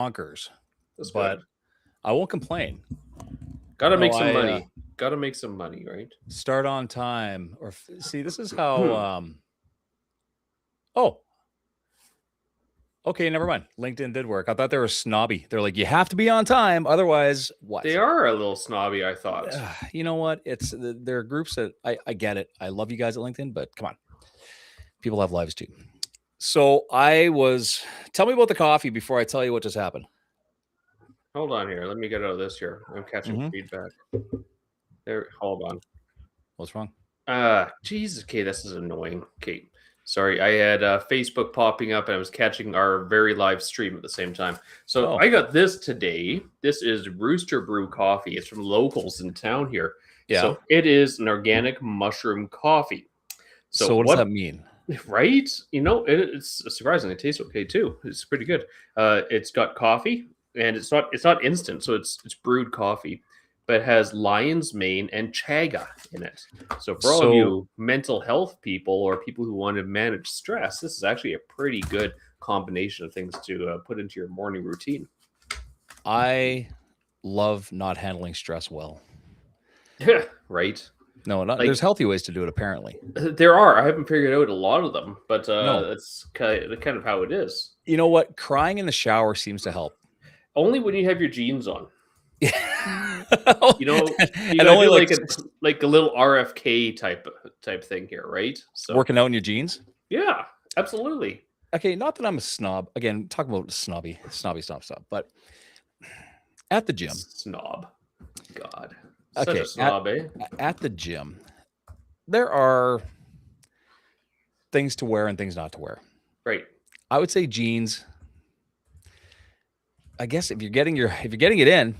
bonkers, That's but good. I won't complain. Gotta No, make some I money. Gotta make some money, right? start on time. Or see, this is how. Oh, okay, never mind. LinkedIn did work. I thought they were snobby. They're like, you have to be on time, otherwise, what? They are a little snobby, I thought. You know what? There are groups that I get it. I love you guys at LinkedIn, but come on, people have lives too. So tell me about the coffee before I tell you what just happened. Hold on here. Let me get out of this here. I'm catching Mm-hmm. feedback. There. Hold on. What's wrong? Jesus. Okay, this is annoying. Okay, sorry. I had Facebook popping up, and I was catching our very live stream at the same time. So Oh, I got this today. This is Rooster Brew coffee. It's from locals in town here. yeah. So it is an organic mushroom coffee. So what does that mean? Right? It's surprising. It tastes okay too. It's pretty good. It's got coffee, and it's not instant, so it's brewed coffee, but it has lion's mane and chaga in it. So for all of So you mental health people or people who want to manage stress, this is actually a pretty good combination of things to put into your morning routine. I love not handling stress well. Right? No, not, Like there's healthy ways to do it, apparently. there are. I haven't figured out a lot of them, but No. that's kind of how it is. You know what? Crying in the shower seems to help. Only when you have your jeans on. You and gotta only do like a little RFK type thing here, right? So working out in your jeans. yeah, absolutely. Okay, not that I'm a snob. Again, talking about snobby, snob. But at the gym, Snob. God. Such okay, a snob, eh? at the gym, there are things to wear and things not to wear. Right. I would say jeans. I guess if you're getting it in,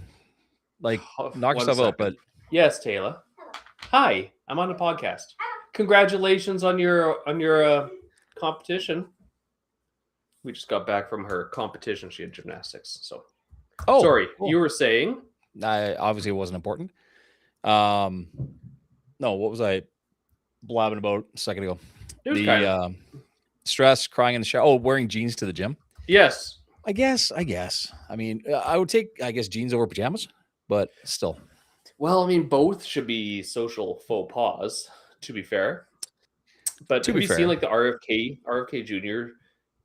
like knock 1 yourself out. But second. Yes, Taylor. Hi, I'm on a podcast. Congratulations on your competition. We just got back from her competition. She had gymnastics. So sorry, cool. you were saying? Obviously it wasn't important. No, what was I blabbing about a second ago? It was kind of stress, crying in the shower. Oh, wearing jeans to the gym. yes. I guess. I mean, I would take, jeans over pajamas, but still. Well, I mean, both should be social faux pas, to be fair. But have you seen like the RFK Jr.?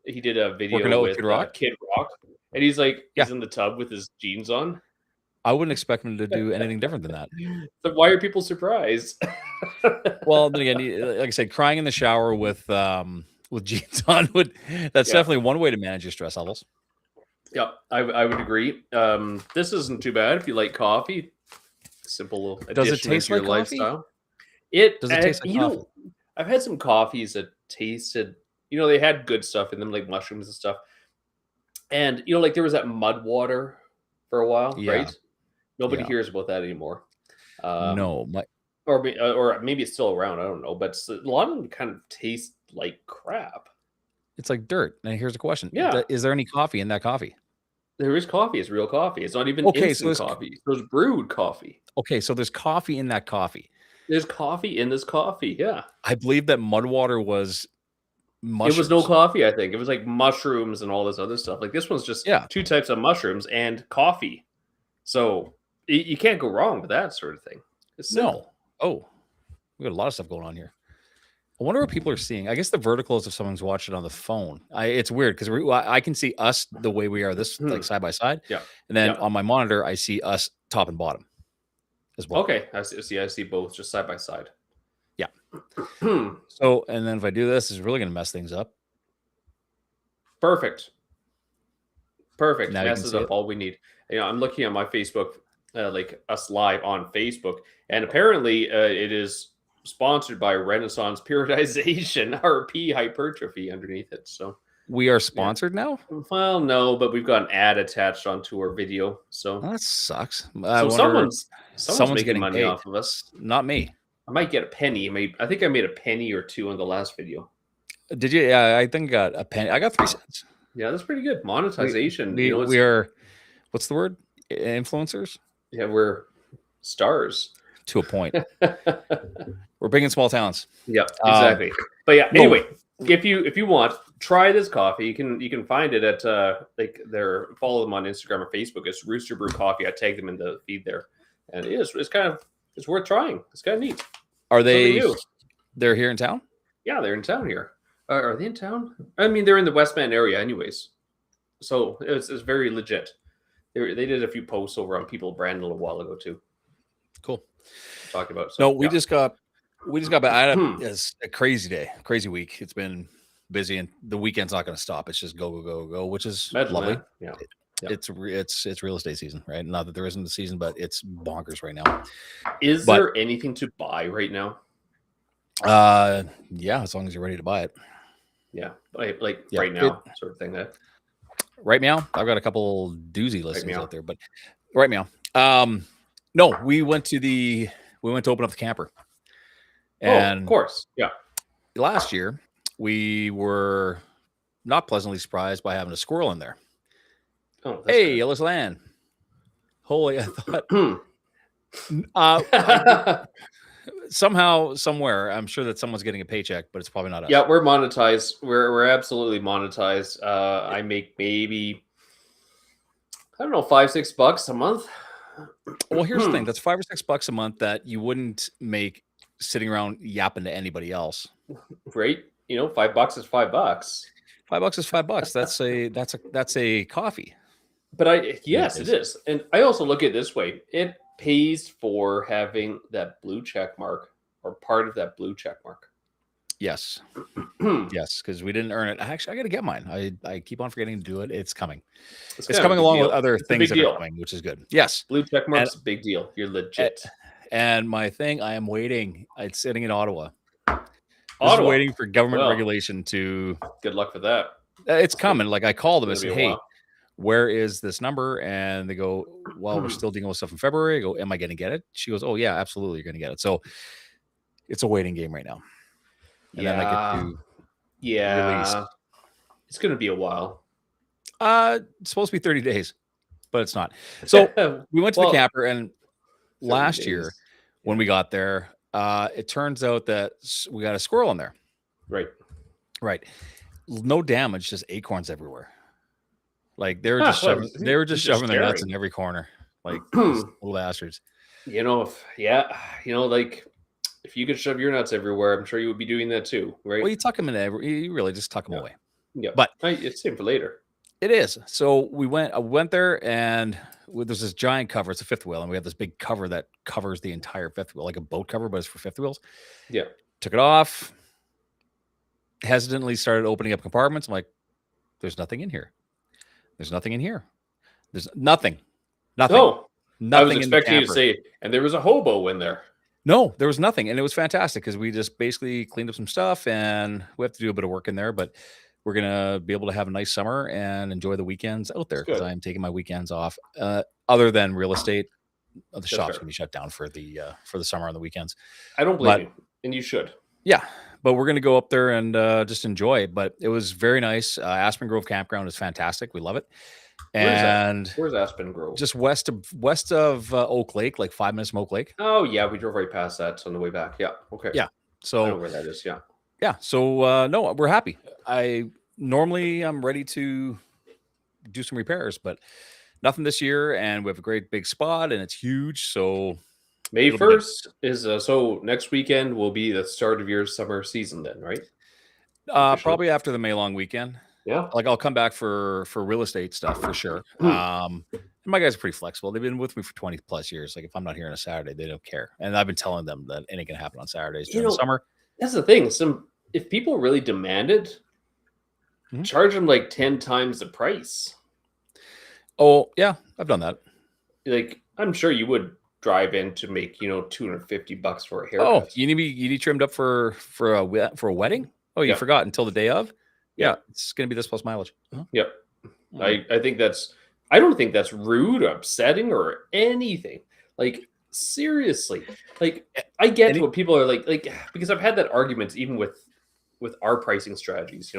He did a Working video out with Kid Rock, and he's in the tub with his jeans on. I wouldn't expect him to do anything different than that. So why are people surprised? Well, then again, like I said, crying in the shower with jeans on that's definitely one way to manage your stress levels. Yeah, I would agree. This isn't too bad if you like coffee. Simple little addition Does it taste into your like coffee? lifestyle. Does it taste like coffee? I've had some coffees that tasted, they had good stuff in them, like mushrooms and stuff. And like there was that mud water for a while, right? Nobody hears about that anymore. No, or maybe it's still around. I don't know, but a lot of them kind of taste like crap. It's like dirt. And here's the question: Yeah, is there any coffee in that coffee? There is coffee. It's real coffee. It's not even instant coffee. There's brewed coffee. Okay, so there's coffee in that coffee. There's coffee in this coffee. Yeah, I believe that mud water was mushrooms. It was no coffee. I think it was like mushrooms and all this other stuff. Like this one's just two types of mushrooms and coffee. So you can't go wrong with that sort of thing. It's simple. No. Oh, we got a lot of stuff going on here. I wonder what people are seeing. I guess the vertical is if someone's watching it on the phone. It's weird because I can see us the way we are, this like side by side. Yeah. And then on my monitor, I see us top and bottom as well. Okay. I see both just side by side. Yeah. So, and then if I do this, it's really going to mess things up. Perfect. Messes up all we need. I'm looking at my Facebook, like us live on Facebook, and apparently it is sponsored by Renaissance Periodization, RP Hypertrophy underneath it. So we are sponsored now? Well, no, but we've got an ad attached onto our video. So that sucks. So someone's making money off of us. Not me. I might get a penny. I think I made a penny or two on the last video. Did you? Yeah, I think I got a penny. I got 3 cents. Yeah, that's pretty good. Monetization. We are, what's the word? Influencers? Yeah, we're stars. To a point. We're big in small towns. Yeah, exactly. But yeah, no. anyway, if you want, try this coffee. You can find it at like their follow them on Instagram or Facebook. It's Rooster Brew Coffee. I tagged them in the feed there, and it's worth trying. It's kind of neat. Are Something they? new. They're here in town. Yeah, they're in town here. Are they in town? I mean, they're in the Westman area, anyways. So it's very legit. They did a few posts over on People Brand a little while ago too. Cool. Talking about. So, no, we just got back. I had a crazy day, crazy week. It's been busy, and the weekend's not going to stop. It's just go, which is lovely. Yeah. It's real estate season, right? Not that there isn't a season, but it's bonkers right now. Is there anything to buy right now? Yeah, as long as you're ready to buy it. Yeah, right now, sort of thing. That right now, I've got a couple doozy listings out there, but right now, no, we went to open up the camper, and of course, yeah. Last year, we were not pleasantly surprised by having a squirrel in there. Oh, hey, let's land. Holy, I thought. Somehow, somewhere, I'm sure that someone's getting a paycheck, but it's probably not us. Yeah, we're monetized. We're absolutely monetized. I make maybe, I don't know, $5-6 a month. Well, here's the thing: that's $5 or $6 a month that you wouldn't make sitting around yapping to anybody else. Right? You know, $5 is $5. $5 is $5. That's a coffee. But yes, it is. And I also look at it this way: it pays for having that blue check mark or part of that blue check mark. Yes. Yes, because we didn't earn it. Actually, I got to get mine. I keep on forgetting to do it. It's coming. It's coming along with other things that are coming, which is good. Yes. Blue check mark's a big deal. You're legit. And my thing, I am waiting. It's sitting in Ottawa. Just waiting for government regulation to. Good luck for that. It's coming. Like I called them and said, hey, where is this number? And they go, well, we're still dealing with stuff in February. I go, am I going to get it? She goes, oh, yeah, absolutely. You're going to get it. So it's a waiting game right now. And then I get to release. It's going to be a while. It's supposed to be 30 days, but it's not. So we went to the camper, and last year when we got there, it turns out that we got a squirrel in there. Right. No damage, just acorns everywhere. Like they were just shoving their nuts in every corner, like little bastards. You know, like if you could shove your nuts everywhere, I'm sure you would be doing that too, right? Well, you tuck them in you really just tuck them away. Yeah, but it's same for later. It is. So I went there, and there's this giant cover. It's a fifth wheel, and we have this big cover that covers the entire fifth wheel, like a boat cover, but it's for fifth wheels. Yeah. Took it off. Hesitantly started opening up compartments. I'm like, there's nothing in here. There's nothing in here. There's nothing. Nothing. No. Nothing. I was expecting you to say, and there was a hobo in there. No, there was nothing. And it was fantastic because we just basically cleaned up some stuff, and we have to do a bit of work in there, but we're going to be able to have a nice summer and enjoy the weekends out there because I'm taking my weekends off. Other than real estate, the shop's going to be shut down for the summer on the weekends. I don't blame you, and you should. Yeah, but we're going to go up there and just enjoy it. But it was very nice. Aspen Grove Campground is fantastic. We love it. And where's Aspen Grove? Just west of Oak Lake, like 5 minutes from Oak Lake. Oh yeah, we drove right past that on the way back. Yeah. Okay. Yeah. So I know where that is. Yeah. Yeah. So no, we're happy. I'm ready to do some repairs, but nothing this year. And we have a great big spot, and it's huge. So May 1st is so next weekend will be the start of your summer season then, right? Probably after the May long weekend. Yeah. Like I'll come back for real estate stuff for sure. And my guys are pretty flexible. They've been with me for 20 plus years. Like if I'm not here on a Saturday, they don't care. And I've been telling them that it ain't gonna happen on Saturdays during the summer. That's the thing. If people really demand it, charge them like 10 times the price. Oh yeah, I've done that. Like I'm sure you would drive in to make $250 for a haircut. Oh, you need to be trimmed up for a wedding? Oh, you forgot until the day of? Yeah, it's gonna be this plus mileage. Yep. I don't think that's rude or upsetting or anything. Like seriously. Like I get what people are like because I've had that argument even with our pricing strategies,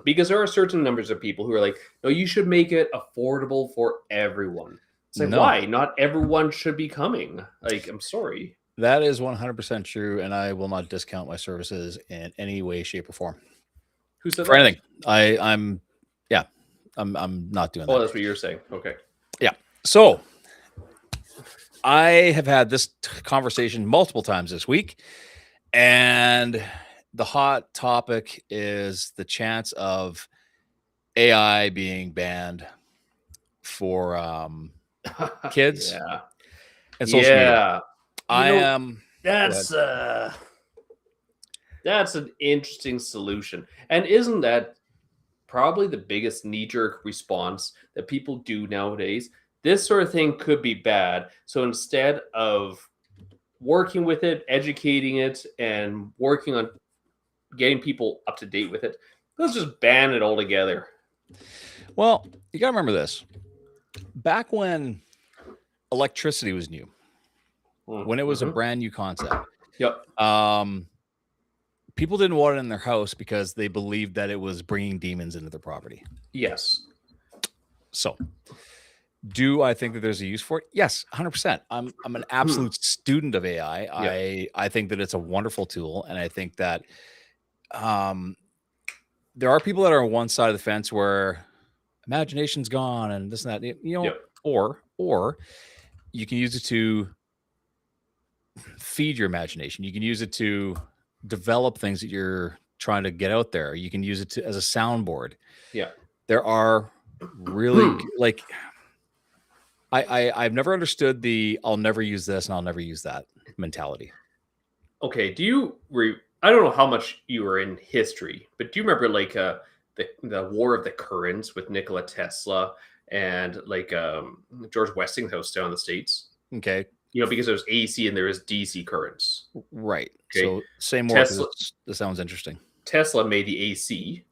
because there are certain numbers of people who are like, no, you should make it affordable for everyone. It's like, why? Not everyone should be coming. Like, I'm sorry. That is 100% true, and I will not discount my services in any way, shape, or form Who said for that? anything. I'm yeah, I'm not doing Oh, that. that's what you're saying. Okay. Yeah. So I have had this conversation multiple times this week, and the hot topic is the chance of AI being banned for kids Yeah. and social media. Yeah. You I know, am. Go ahead. that's uh that's an interesting solution. And isn't that probably the biggest knee-jerk response that people do nowadays? This sort of thing could be bad. So instead of working with it, educating it, and working on getting people up to date with it, let's just ban it altogether. Well, you got to remember this. Back when electricity was new, when it was a brand new concept, Yep. people didn't want it in their house because they believed that it was bringing demons into their property. Yes. So, do I think that there's a use for it? Yes, 100%. I'm an absolute student of AI. I think that it's a wonderful tool, and I think that there are people that are on one side of the fence where imagination's gone and this and that, you know, Yep. or you can use it to feed your imagination. You can use it to develop things that you're trying to get out there. You can use it to as a soundboard. Yeah. There are really like I've never understood the I'll never use this and I'll never use that mentality. Okay. I don't know how much you were in history, but do you remember like the War of the Currents with Nikola Tesla and like George Westinghouse down in the States? Okay. You know, because there's AC and there is DC currents. Right. Okay. So say more because this sounds interesting. Tesla made the AC.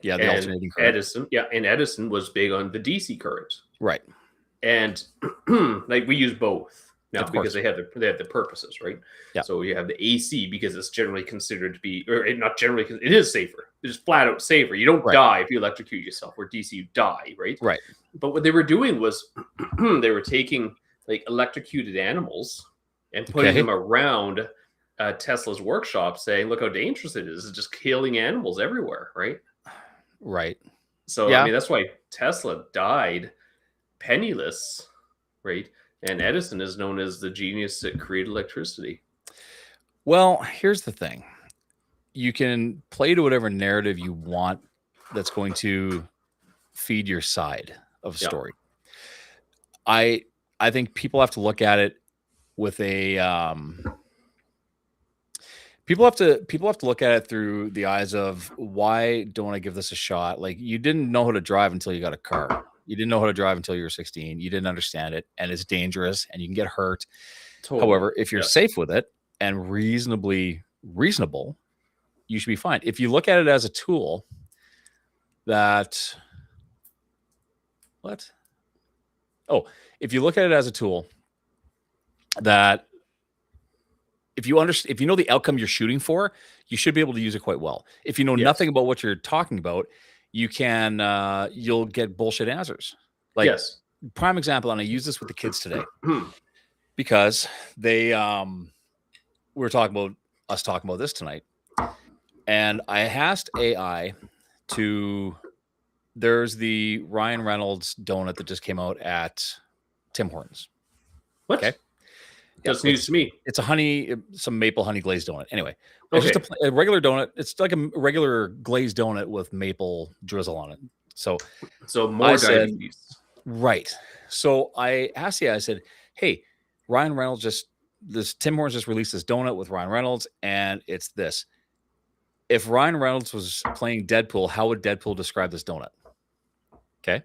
Yeah, the alternating current. Edison was big on the DC current. Right. And like we use both now because they have the purposes, right? Yeah. So you have the AC because it's generally considered to be, or not generally, it is safer. It's just flat out safer. You don't die if you electrocute yourself. Where DC, you die, right? Right. But what they were doing was they were taking like electrocuted animals and putting them around Tesla's workshop, saying, "Look how dangerous it is! It's just killing animals everywhere." Right. Right. So I mean, that's why Tesla died penniless, right? And Edison is known as the genius that created electricity. Well, here's the thing. You can play to whatever narrative you want that's going to feed your side of a story. I think people have to look at it with a people have to look at it through the eyes of why don't I give this a shot? Like you didn't know how to drive until you got a car. You didn't know how to drive until you were 16. You didn't understand it, and it's dangerous, and you can get hurt. Totally. However, if you're safe with it and reasonable, you should be fine. If you look at it as a tool that if you look at it as a tool that if you know the outcome you're shooting for, you should be able to use it quite well. If you know nothing about what you're talking about, you can you'll get bullshit answers. Like prime example, and I use this with the kids today because they we were talking about this tonight, and I asked AI to. There's the Ryan Reynolds donut that just came out at Tim Hortons. What? Okay. That's news to me. It's some maple honey glazed donut. Anyway, it's just a regular donut. It's like a regular glazed donut with maple drizzle on it. So more diabetes. Right. So I asked I said, hey, Ryan Reynolds Tim Hortons just released this donut with Ryan Reynolds, and it's this. If Ryan Reynolds was playing Deadpool, how would Deadpool describe this donut? Okay.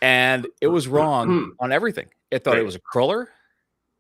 And it was wrong on everything. It thought it was a cruller.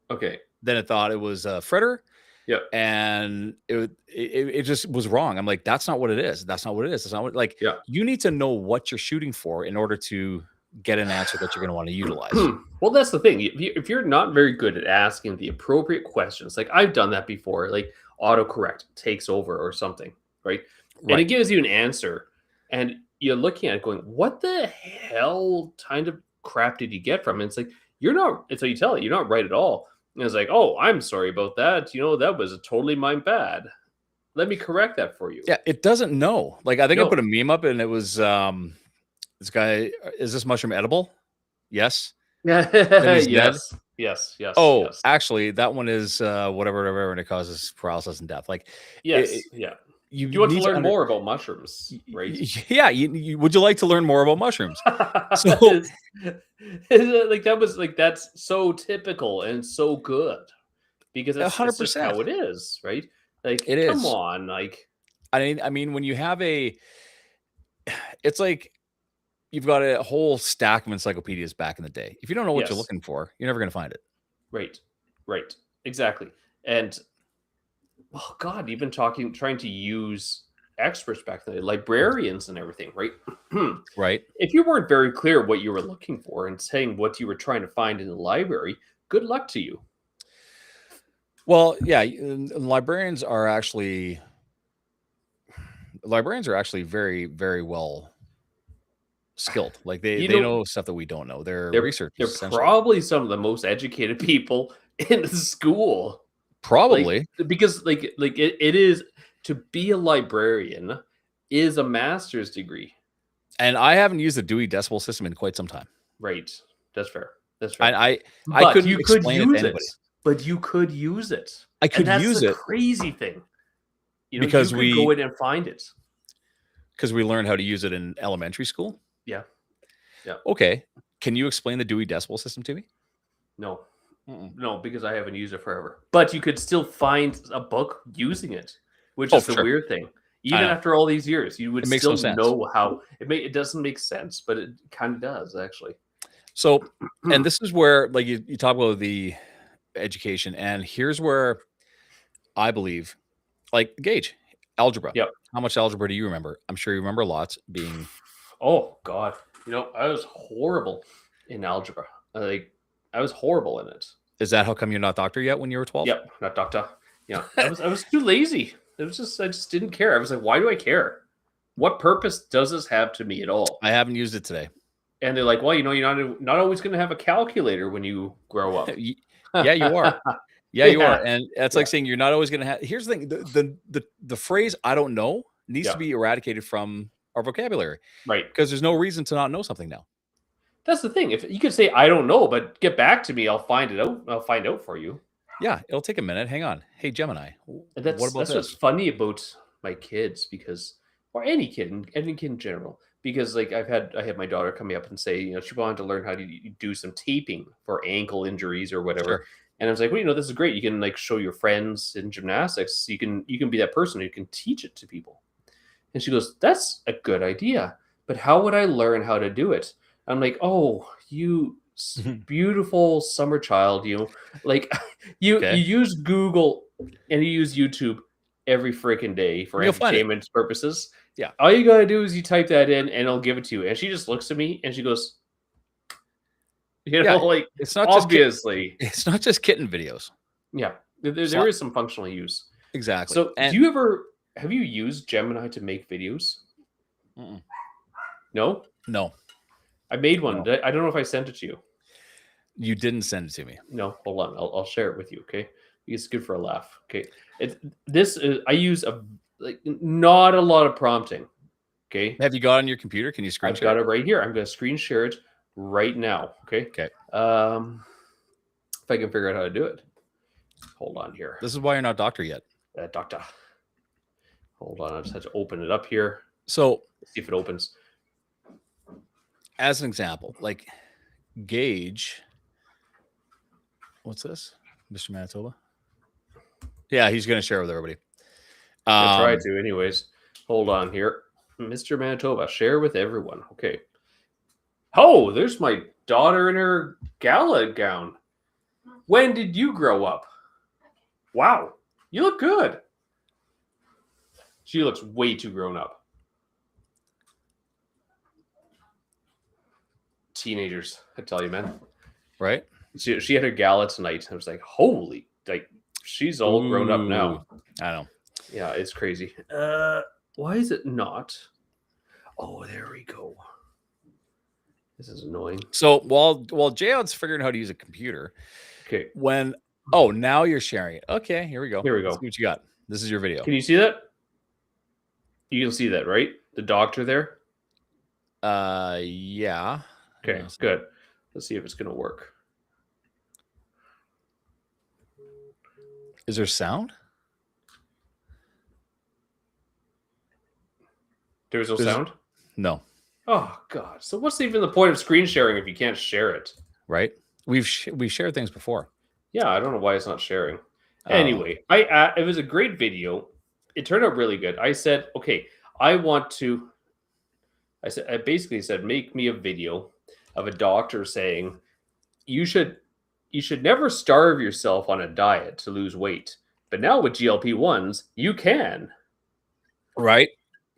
Okay. Then it thought it was a fritter. Yeah. And it just was wrong. I'm like, that's not what it is. That's not what it is. That's not what you need to know what you're shooting for in order to get an answer that you're going to want to utilize. Well, that's the thing. If you're not very good at asking the appropriate questions, like I've done that before, like autocorrect takes over or something, right? And it gives you an answer. And you're looking at it going, what the hell kind of crap did you get from it? It's like, you're not, and so you tell it, you're not right at all. And it's like, oh, I'm sorry about that. That was totally my bad. Let me correct that for you. Yeah, it doesn't know. Like, I think I No. put a meme up and it was this guy, is this mushroom edible? Yes. Then he's dead. Yes. Actually, that one is whatever, and it causes paralysis and death. Like, Yes, yeah. you You want to need learn more about mushrooms, right? Yeah, would you like to learn more about mushrooms? So Like that was like that's so typical and so good because it's just 100%. how it is, right? Like, It come is. on, like I mean, when you have it's like you've got a whole stack of encyclopedias back in the day. If you don't know what you're yes, looking for, you're never going to find it. right, right, exactly. And oh God, even trying to use experts back then, librarians and everything, right? Right. If you weren't very clear what you were looking for and saying what you were trying to find in the library, good luck to you. Well, yeah, librarians are actually very, very well skilled. Like You they know, know stuff that we don't know. They're they're researchers essentially. probably some of the most educated people in the school. Like Probably. because it is to be a librarian is a master's degree. And I haven't used the Dewey Decimal System in quite some time. Right. That's fair. That's fair. I But couldn't you could explain it to use it. anybody. But you could use it. I And could that's use the it crazy thing. You because could go in and find it. we learned how to use it in elementary school. Yeah. Yeah. Okay. Can you explain the Dewey Decimal System to me? No. No, because I haven't used it forever. But you could still find a book using it, which is for the sure. weird thing. Even after all these years, you would It makes still no sense. know how it doesn't make sense, but it kind of does actually. So, and this is where like you talk about the education, and here's where I believe, like Gage, algebra. Yep. How much algebra do you remember? I'm sure you remember lots being. Oh God, I was horrible in algebra. I was horrible in it. Is that how come you're not doctor yet when you were 12? Yep, not doctor. Yeah, I was too lazy. It was just I just didn't care. I was like, why do I care? What purpose does this have to me at all? I haven't used it today. And they're like, well, you're not always going to have a calculator when you grow up. Yeah, you are. Yeah, you are. And that's like saying you're not always going to have. Here's the thing: the phrase "I don't know" needs to be eradicated from our vocabulary, right? Because there's no reason to not know something now. That's the thing. If you could say "I don't know," but get back to me, I'll find it out. I'll find out for you. Yeah, it'll take a minute. Hang on. Hey, Gemini. That's what's funny about my kids or any kid in general. Because like I had my daughter come up and say, she wanted to learn how to do some taping for ankle injuries or whatever. Sure. And I was like, well, this is great. You can like show your friends in gymnastics. You can be that person who can teach it to people. And she goes, that's a good idea. But how would I learn how to do it? I'm like, oh, you beautiful summer child, you use Google and you use YouTube every freaking day for entertainment purposes. Yeah. All you gotta do is you type that in and it'll give it to you. And she just looks at me and she goes, it's not obviously. It's not just kitten videos. Yeah. There is some functional use. Exactly. So have you used Gemini to make videos? No? No. I made one. No. I don't know if I sent it to you. You didn't send it to me. No, hold on. I'll share it with you, okay? It's good for a laugh. Okay. I use not a lot of prompting. Okay. Have you got it on your computer? Can you screen share? I've got it right here. I'm going to screen share it right now. Okay. Okay. If I can figure out how to do it. Hold on here. This is why you're not doctor yet. Doctor. Hold on. I just had to open it up here. So let's see if it opens. As an example, like Gage. What's this? Mr. Manitoba? Yeah, he's going to share with everybody. I try to anyways. Hold on here. Mr. Manitoba, share with everyone. Okay. Oh, there's my daughter in her gala gown. When did you grow up? Wow. You look good. She looks way too grown up. Teenagers, I tell you, man. Right? She had her gala tonight. I was like, holy, like she's all grown up now. I know. Yeah, it's crazy. Why is it not? Oh, there we go. This is annoying. So while Jayod's figuring out how to use a computer, okay. When Oh, now you're sharing it. Okay, here we go. Here we Let's go. see what you got. This is your video. Can you see that? You can see that, right? The doctor there. Yeah. Okay, good. Let's see if it's gonna work. Is there sound? There's no sound? No. Oh god. So what's even the point of screen sharing if you can't share it? Right? We've shared things before. Yeah, I don't know why it's not sharing. Anyway, I it was a great video. It turned out really good. I said, okay, I basically said, make me a video of a doctor saying you should never starve yourself on a diet to lose weight. But now with GLP-1s, you can. Right?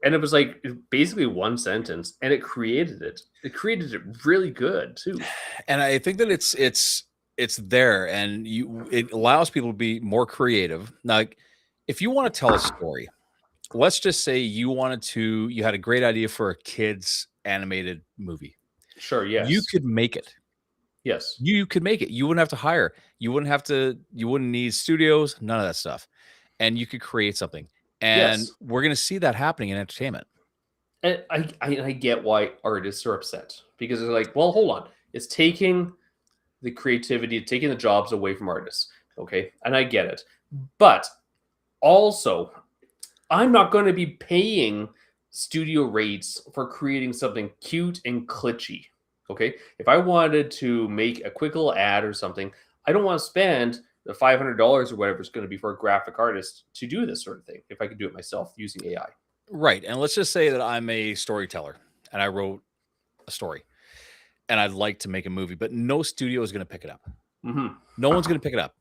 And it was like basically one sentence, and it created it. It created it really good too. And I think that it's there, and it allows people to be more creative. Now, like, if you want to tell a story, let's just say you had a great idea for a kids animated movie. Sure, yes. You could make it. Yes. You could make it. You wouldn't have to hire. You wouldn't need studios, none of that stuff. And you could create something. And Yes. we're going to see that happening in entertainment. And I get why artists are upset because they're like, well, hold on. It's taking the creativity, taking the jobs away from artists. Okay. And I get it. But also, I'm not going to be paying studio rates for creating something cute and glitchy. Okay. If I wanted to make a quick little ad or something, I don't want to spend the $500 or whatever it's going to be for a graphic artist to do this sort of thing if I could do it myself using AI. Right. And let's just say that I'm a storyteller and I wrote a story and I'd like to make a movie, but no studio is going to pick it up. Mm-hmm. No one's going to pick it up.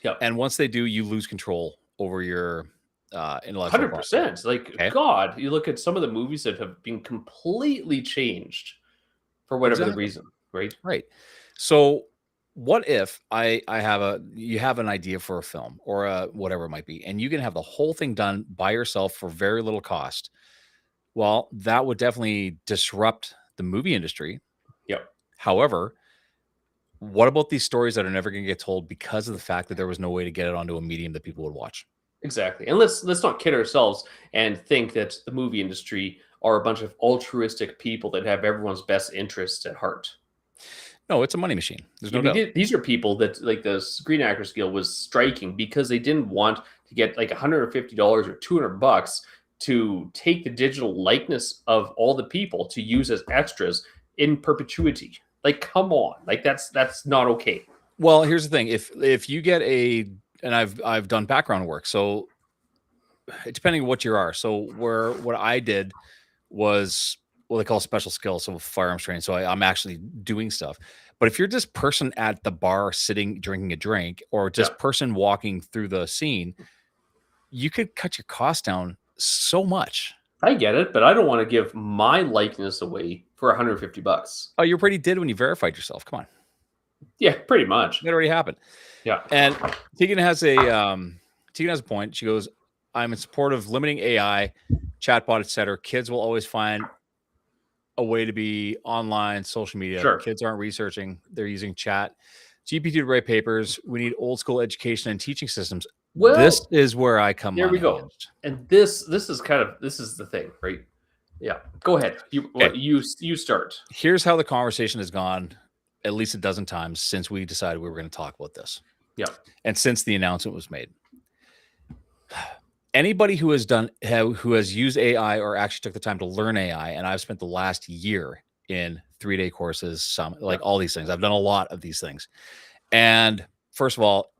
Yep. And once they do, you lose control over your intellectual 100%. Like, okay. God, you look at some of the movies that have been completely changed for whatever the reason, right? Right. So what if you have an idea for a film or whatever it might be, and you can have the whole thing done by yourself for very little cost? Well, that would definitely disrupt the movie industry. Yep. However, what about these stories that are never going to get told because of the fact that there was no way to get it onto a medium that people would watch? Exactly. And let's not kid ourselves and think that the movie industry are a bunch of altruistic people that have everyone's best interests at heart. No, it's a money machine. There's no doubt. These are people that, like, the Screen Actors Guild was striking because they didn't want to get like $150 or $200 to take the digital likeness of all the people to use as extras in perpetuity. Like, come on, like that's not okay. Well, here's the thing: if you get and I've done background work, so depending on what you are, so what I did was what they call special skills, so firearms training. So I'm actually doing stuff. But if you're just person at the bar sitting drinking a drink, or just person walking through the scene, you could cut your cost down so much. I get it, but I don't want to give my likeness away for $150. Oh, you already did when you verified yourself. Come on. Yeah, pretty much. That already happened. Yeah. And Tegan has a point. She goes, I'm in support of limiting AI, chatbot, etc. Kids will always find a way to be online, social media. Sure. Kids aren't researching. They're using chat. GPT to write papers. We need old school education and teaching systems. Well, this is where I come. There we go. And this is the thing, right? Yeah. Go ahead. You start. Here's how the conversation has gone at least a dozen times since we decided we were going to talk about this. Yeah. And since the announcement was made. Anybody who has used AI or actually took the time to learn AI, and I've spent the last year in 3-day courses, all these things. I've done a lot of these things. And first of all,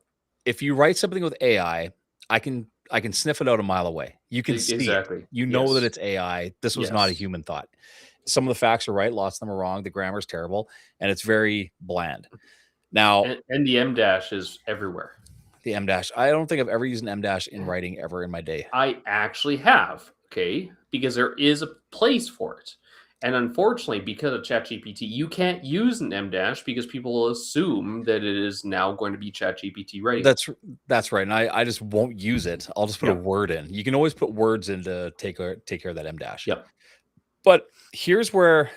if you write something with AI, I can sniff it out a mile away. You can see it. You know that it's AI. This was not a human thought. Some of the facts are right. Lots of them are wrong. The grammar is terrible, and it's very bland. Now, and the M dash is everywhere. The M dash. I don't think I've ever used an M dash in writing ever in my day. I actually have. Okay, because there is a place for it. And unfortunately, because of ChatGPT, you can't use an M dash because people will assume that it is now going to be ChatGPT writing. That's right. And I just won't use it. I'll just put a word in. You can always put words in to take care of that M dash. Yep. But here's where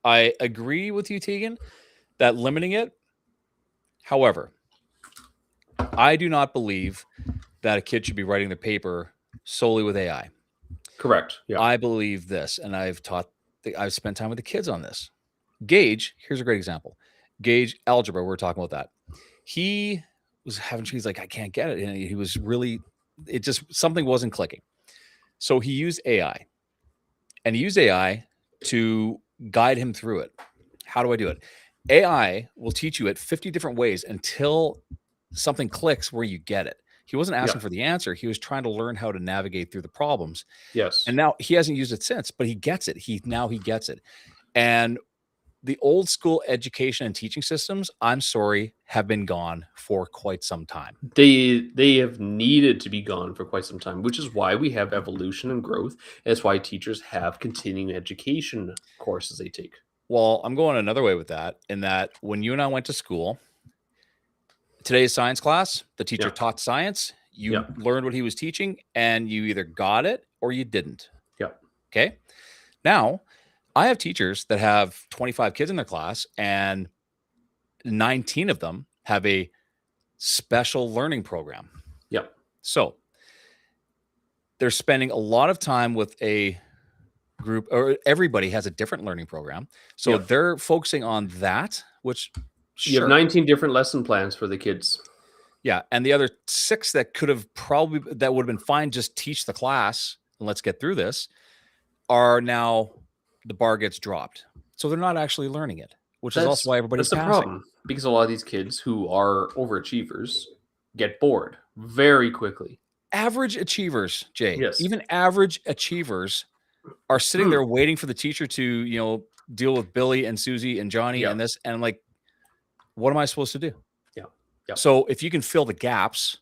I agree with you, Tegan, that limiting it. However, I do not believe that a kid should be writing their paper solely with AI. Correct. Yeah. I believe this, and I've spent time with the kids on this. Gage, here's a great example. Gage algebra, we're talking about that. He was he's like, I can't get it. And he was really, it just, something wasn't clicking. So he used AI, and he used AI to guide him through it. How do I do it? AI will teach you it 50 different ways until something clicks where you get it. He wasn't asking Yeah. for the answer. He was trying to learn how to navigate through the problems. Yes. And now he hasn't used it since, but he gets it. He gets it. And the old school education and teaching systems, I'm sorry, have been gone for quite some time. They have needed to be gone for quite some time, which is why we have evolution and growth. That's why teachers have continuing education courses they take. Well, I'm going another way with that, in that when you and I went to school, today's science class, the teacher Yeah. taught science, you Yeah. learned what he was teaching, and you either got it or you didn't. Yeah. Okay. Now, I have teachers that have 25 kids in their class, and 19 of them have a special learning program. Yeah. So they're spending a lot of time with a group, or everybody has a different learning program. So Yeah. they're focusing on that, which You have 19 different lesson plans for the kids. Yeah. And the other 6 that would have been fine, just teach the class and let's get through this, are now, the bar gets dropped. So they're not actually learning it, which is also why everybody's That's the passing. problem, because a lot of these kids who are overachievers get bored very quickly. Average achievers, Jay, Yes. even average achievers are sitting there waiting for the teacher to, deal with Billy and Susie and Johnny and this. And I'm like, what am I supposed to do? Yeah. Yeah. So if you can fill the gaps,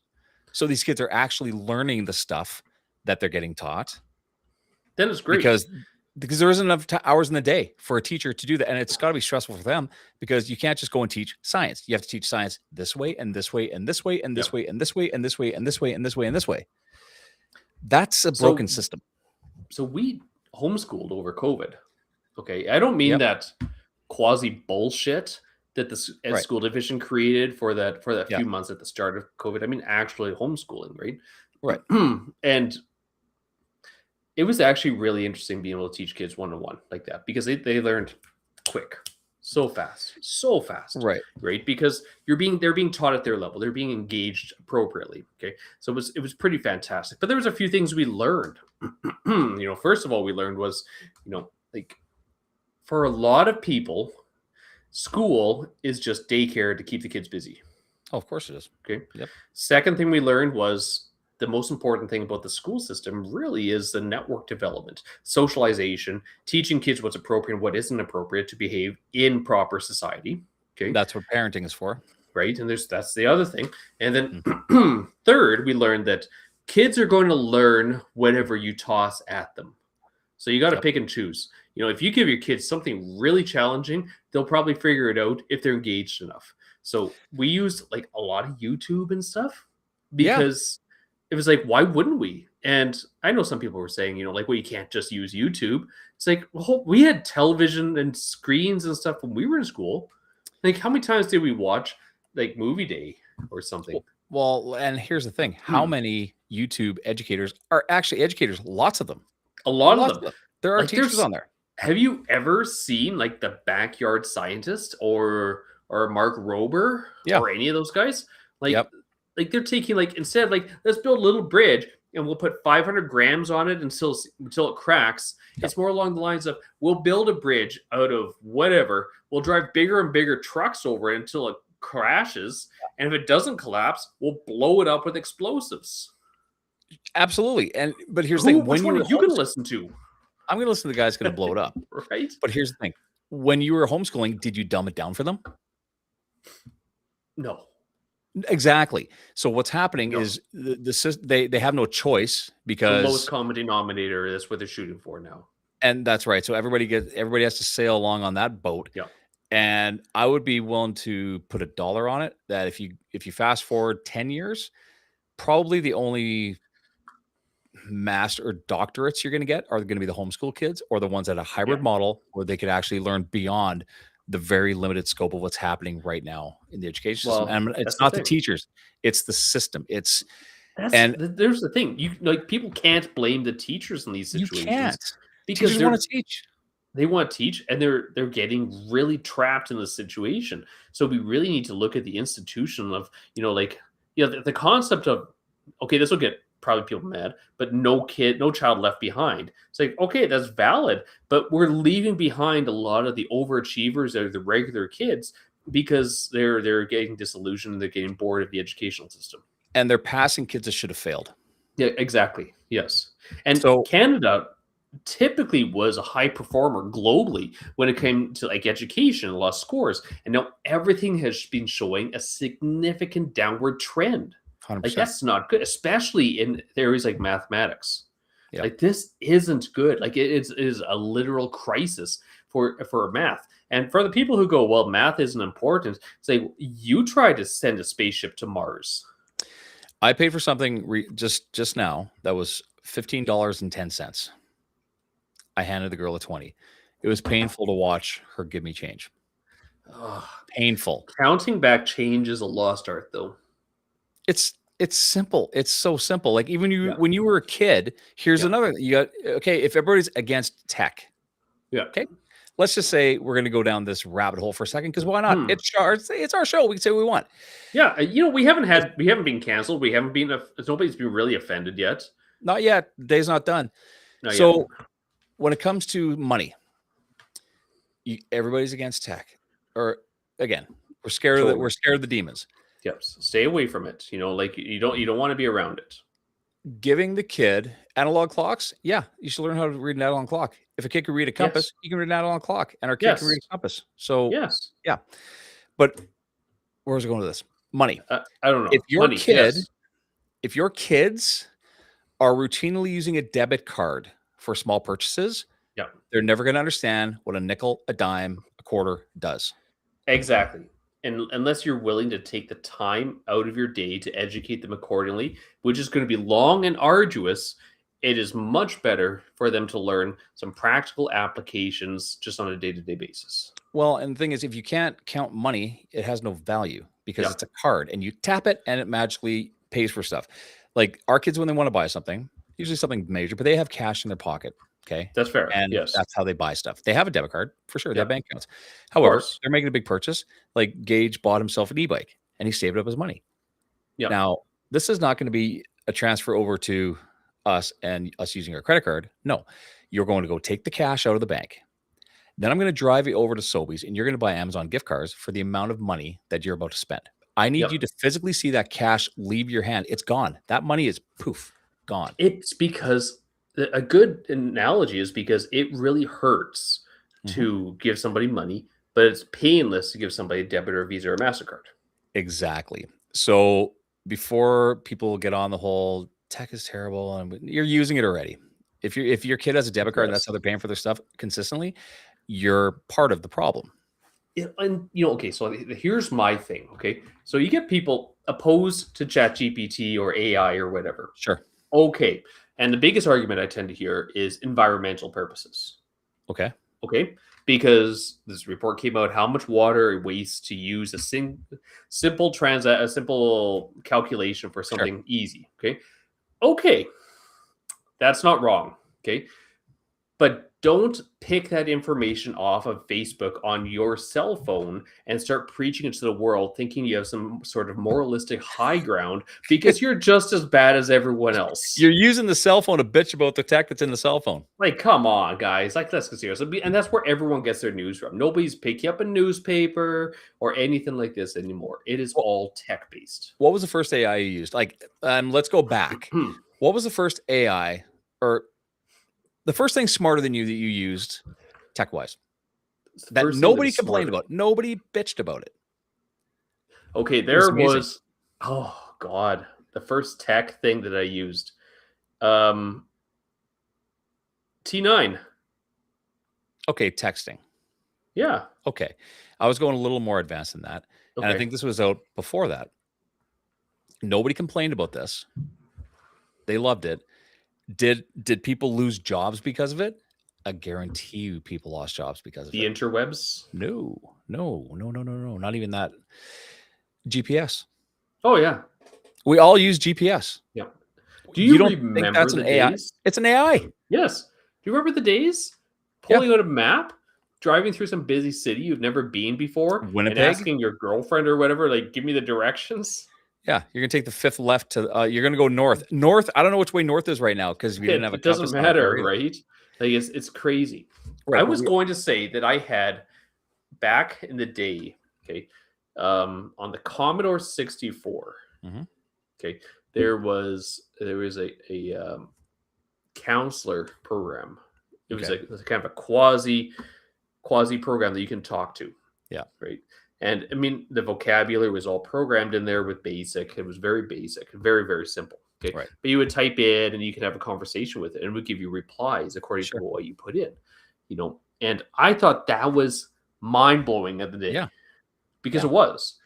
so these kids are actually learning the stuff that they're getting taught, then it's great. Because there isn't enough hours in the day for a teacher to do that. And it's got to be stressful for them, because you can't just go and teach science. You have to teach science this way and this way and this way and this way and this way and this way and this way and this way and this way. That's a broken system. So we homeschooled over COVID. Okay. I don't mean that quasi bullshit that the school division created for that few months at the start of COVID. I mean, actually homeschooling, right? Right. And it was actually really interesting being able to teach kids one-on-one like that, because they learned quick, so fast, right? Because they're being taught at their level, they're being engaged appropriately. Okay, so it was pretty fantastic. But there was a few things we learned. First of all, we learned was, like, for a lot of people, school is just daycare to keep the kids busy. Oh, of course it is. Okay. Yep. Second thing we learned was, the most important thing about the school system really is the network development, socialization, teaching kids what's appropriate and what isn't appropriate to behave in proper society. Okay. That's what parenting is for. Right. And that's the other thing. And then third, we learned that kids are going to learn whatever you toss at them. So you got to pick and choose. If you give your kids something really challenging, they'll probably figure it out if they're engaged enough. So we used like a lot of YouTube and stuff, because it was like, why wouldn't we? And I know some people were saying, well, you can't just use YouTube. It's like, well, we had television and screens and stuff when we were in school. Like, how many times did we watch like Movie Day or something? Well, and here's the thing. How many YouTube educators are actually educators? Lots of them. A lot of them. There are teachers on there. Have you ever seen like the Backyard Scientist or Mark Rober or any of those guys? Like they're taking, like, instead of like, let's build a little bridge and we'll put 500 grams on it until it cracks. It's more along the lines of, we'll build a bridge out of whatever. We'll drive bigger and bigger trucks over it until it crashes. And if it doesn't collapse, we'll blow it up with explosives. Absolutely. But here's the thing. Which one are you going to listen to? I'm going to listen to the guy who's going to blow it up. Right. But here's the thing. When you were homeschooling, did you dumb it down for them? No. Exactly. So what's happening is they have no choice, because the lowest common denominator is what they're shooting for now. And that's right. So everybody has to sail along on that boat. Yeah. And I would be willing to put $1 on it that if you fast forward 10 years, probably the only master or doctorates you're going to get are going to be the homeschool kids, or the ones that a hybrid model where they could actually learn beyond the very limited scope of what's happening right now in the education system. Well, And it's that's the not the thing. teachers, it's the system. That's And there's the thing. You like people can't blame the teachers in these you situations can't. because Teachers want to teach. they want to teach and they're getting really trapped in the situation. So we really need to look at the institution of, like, the concept of, okay, this will get probably people mad, but no child left behind. It's like, okay, that's valid, but we're leaving behind a lot of the overachievers or the regular kids because they're getting disillusioned, they're getting bored of the educational system. And they're passing kids that should have failed. Yeah, exactly. Yes. And So Canada typically was a high performer globally when it came to like education and lost scores. And now everything has been showing a significant downward trend. Like 100%. that's not good, especially in areas like mathematics. Yeah. Like this isn't good. Like it is a literal crisis for math. And for the people who go, well, math isn't important, say you tried to send a spaceship to Mars. I paid for something just now that was $15.10. I handed the girl a 20. It was painful to watch her give me change. Ugh. Painful. Counting back change is a lost art, though. It's simple. It's so simple. Like even Yeah. when you were a kid, here's Yeah. another. You got okay. If everybody's against tech, Yeah. okay. Let's just say we're going to go down this rabbit hole for a second because why not? Hmm. It's our show. We can say what we want. Yeah, we haven't been canceled. We haven't been. Nobody's been really offended yet. Not yet. The day's not done. Not So yet. when it comes to money, everybody's against tech. Or again, we're scared of we're scared of the demons. Yep. Stay away from it. Like you don't want to be around it. Giving the kid analog clocks, yeah, you should learn how to read an analog clock. If a kid can read a compass, he can read an analog clock, and our kid can read a compass. So yes, yeah. But where's it going with this? Money. I don't know. If your Money, kid, yes. if your kids are routinely using a debit card for small purchases, yeah, they're never going to understand what a nickel, a dime, a quarter does. Exactly. And unless you're willing to take the time out of your day to educate them accordingly, which is going to be long and arduous, it is much better for them to learn some practical applications just on a day-to-day basis. Well, and the thing is, if you can't count money, it has no value because it's a card and you tap it and it magically pays for stuff. Like our kids, when they want to buy something, usually something major, but they have cash in their pocket. Okay. That's fair. And yes. that's how they buy stuff. They have a debit card for sure. They have bank accounts. However, they're making a big purchase. Like Gage bought himself an e-bike and he saved up his money. Yeah. Now, this is not going to be a transfer over to us and us using our credit card. No, you're going to go take the cash out of the bank. Then I'm going to drive you over to Sobeys and you're going to buy Amazon gift cards for the amount of money that you're about to spend. I need you to physically see that cash leave your hand. It's gone. That money is poof, gone. It's because a good analogy is because it really hurts to give somebody money, but it's painless to give somebody a debit or a Visa or MasterCard. Exactly. So before people get on the whole tech is terrible and you're using it already. If your kid has a debit card and that's how they're paying for their stuff consistently, you're part of the problem. And okay, so here's my thing. Okay, so you get people opposed to ChatGPT or AI or whatever. Sure. Okay, and the biggest argument I tend to hear is environmental purposes. Okay. Because this report came out how much water it wastes to use a simple calculation for something easy. Okay, that's not wrong. Okay, but don't pick that information off of Facebook on your cell phone and start preaching it to the world thinking you have some sort of moralistic high ground because you're just as bad as everyone else. You're using the cell phone to bitch about the tech that's in the cell phone. Like, come on, guys. Like, let's get serious. And that's where everyone gets their news from. Nobody's picking up a newspaper or anything like this anymore. It is all tech-based. What was the first AI you used? Like, let's go back. What was the first AI or the first thing smarter than you that you used tech-wise that nobody complained about? Nobody bitched about it. Okay, there was oh god, the first tech thing that I used. T9. Okay, texting. Yeah. Okay. I was going a little more advanced than that. And I think this was out before that. Nobody complained about this. They loved it. Did people lose jobs because of it? I guarantee you people lost jobs because of the interwebs? No. No, no, no, no, no. Not even that. GPS. Oh yeah, We all use GPS. yeah. Do You you don't think remember that's an the AI? days? It's an AI. Yes. Do you remember the days Yeah. pulling out a map, driving through some busy city you've never been before, and Winnipeg. asking your girlfriend or whatever, like, give me the directions? Yeah, you're gonna take the fifth left to. You're gonna go north. North. I don't know which way north is right now because we didn't have a It doesn't compass on our car matter, either. right? Like it's crazy. I Right, but was we. going to say that I had back in the day, okay, on the Commodore 64, Mhm. okay, there was a counselor program. It was Okay. like it was kind of a quasi program that you can talk to, Yeah. right? And I mean, the vocabulary was all programmed in there with basic. It was very basic, very, very simple. Okay. Right. But you would type in and you could have a conversation with it and it would give you replies according to Sure. what you put in, And I thought that was mind blowing at the day Yeah. because Yeah. it was.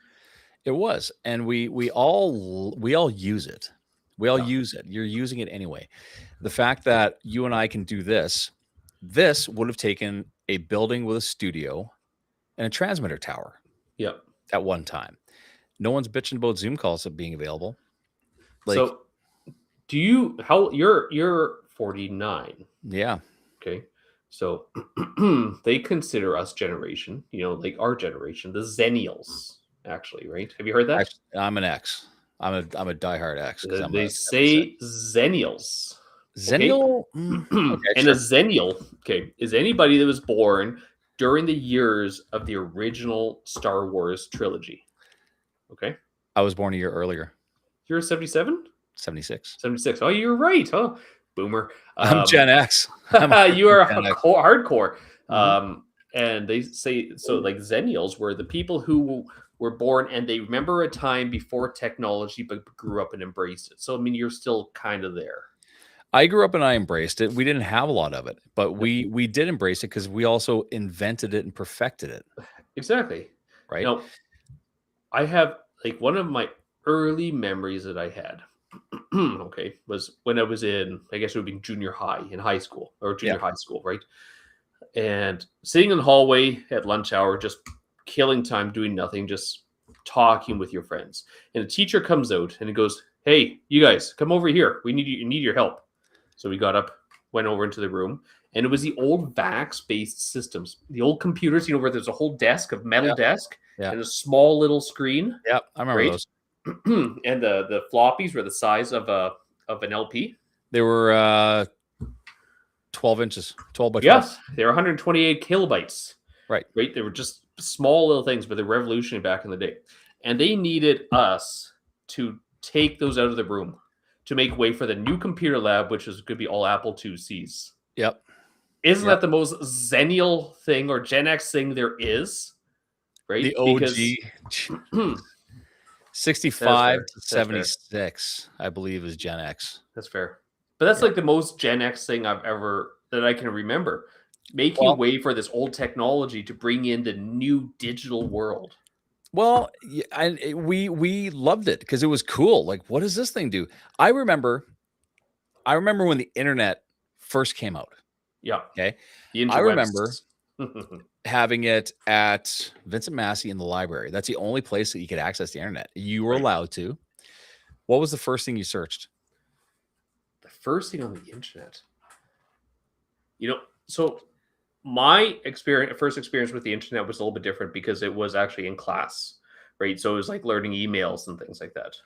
It was, and we all use it. We all Yeah. use it. You're using it anyway. The fact that you and I can do this would have taken a building with a studio and a transmitter tower Yeah. at one time. No one's bitching about Zoom calls being available. Like, So do you, how, you're 49. yeah, Okay. So they consider us generation, like our generation, the Zennials, actually, right? Have you heard that? actually, I'm an X. I'm a diehard X because I'm They a 76. say Zennials. Okay. Zennial. Okay, And a sure. Zennial, okay, is anybody that was born during the years of the original Star Wars trilogy. Okay. I was born a year earlier, You're a 77? 76. 76. Oh, you're right. Oh, boomer. I'm Gen X. You are Gen X. hardcore. Mhm. And they say so, like Zennials were the people who were born and they remember a time before technology, but grew up and embraced it. So I mean, you're still kind of there. I grew up and I embraced it. We didn't have a lot of it, but Yep. we did embrace it because we also invented it and perfected it, Exactly. right? Now, I have like one of my early memories that I had. Okay, was when I was in, I guess it would be junior high in high school or Yeah. junior high school, right? And sitting in the hallway at lunch hour, just killing time doing nothing, just talking with your friends. And a teacher comes out and he goes, "Hey, you guys, come over here. We need your help." So we got up, went over into the room, and it was the old VAX-based systems, the old computers, where there's a whole desk of metal Yeah. desk Yeah. and a small little screen, Yeah. I remember right? those. And the floppies were the size of an LP. They were 12 inches, 12 by 12. Yes, they were 128 kilobytes. Right. Right. They were just small little things, but they're revolutionary back in the day. And they needed us to take those out of the room to make way for the new computer lab, which is going to be all Apple IICs. Yep. Isn't Yep. that the most Zennial thing or Gen X thing there is? Right. The OG 65 to 76, I believe, is Gen X. That's fair. But that's Yeah. like the most Gen X thing that I can remember. Making way for this old technology to bring in the new digital world. Well, we loved it because it was cool. Like, what does this thing do? I remember when the internet first came out. Yeah. Okay. The I remember interwebs. having it at Vincent Massey in the library. That's the only place that you could access the internet. You were Right. allowed to. What was the first thing you searched? The first thing on the internet. So my first experience with the internet was a little bit different because it was actually in class, right? So it was like learning emails and things like that.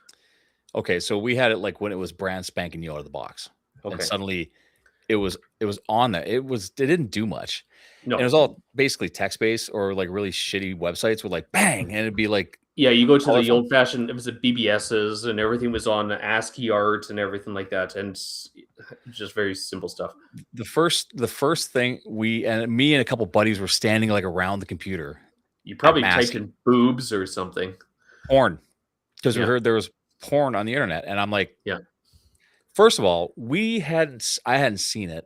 Okay, so we had it like when it was brand spanking new out of the box, and Okay. suddenly it was on there. It didn't do much. No. And it was all basically text based or like really shitty websites with like bang, and it'd be like, Yeah, you go to the colorful. old fashioned. It was the BBSs and everything was on ASCII art and everything like that, and just very simple stuff. The first thing me and a couple buddies were standing like around the computer. You probably Massey. typed in boobs or something. Porn, because we Yeah. heard there was porn on the internet, and I'm like, Yeah. First of all, I hadn't seen it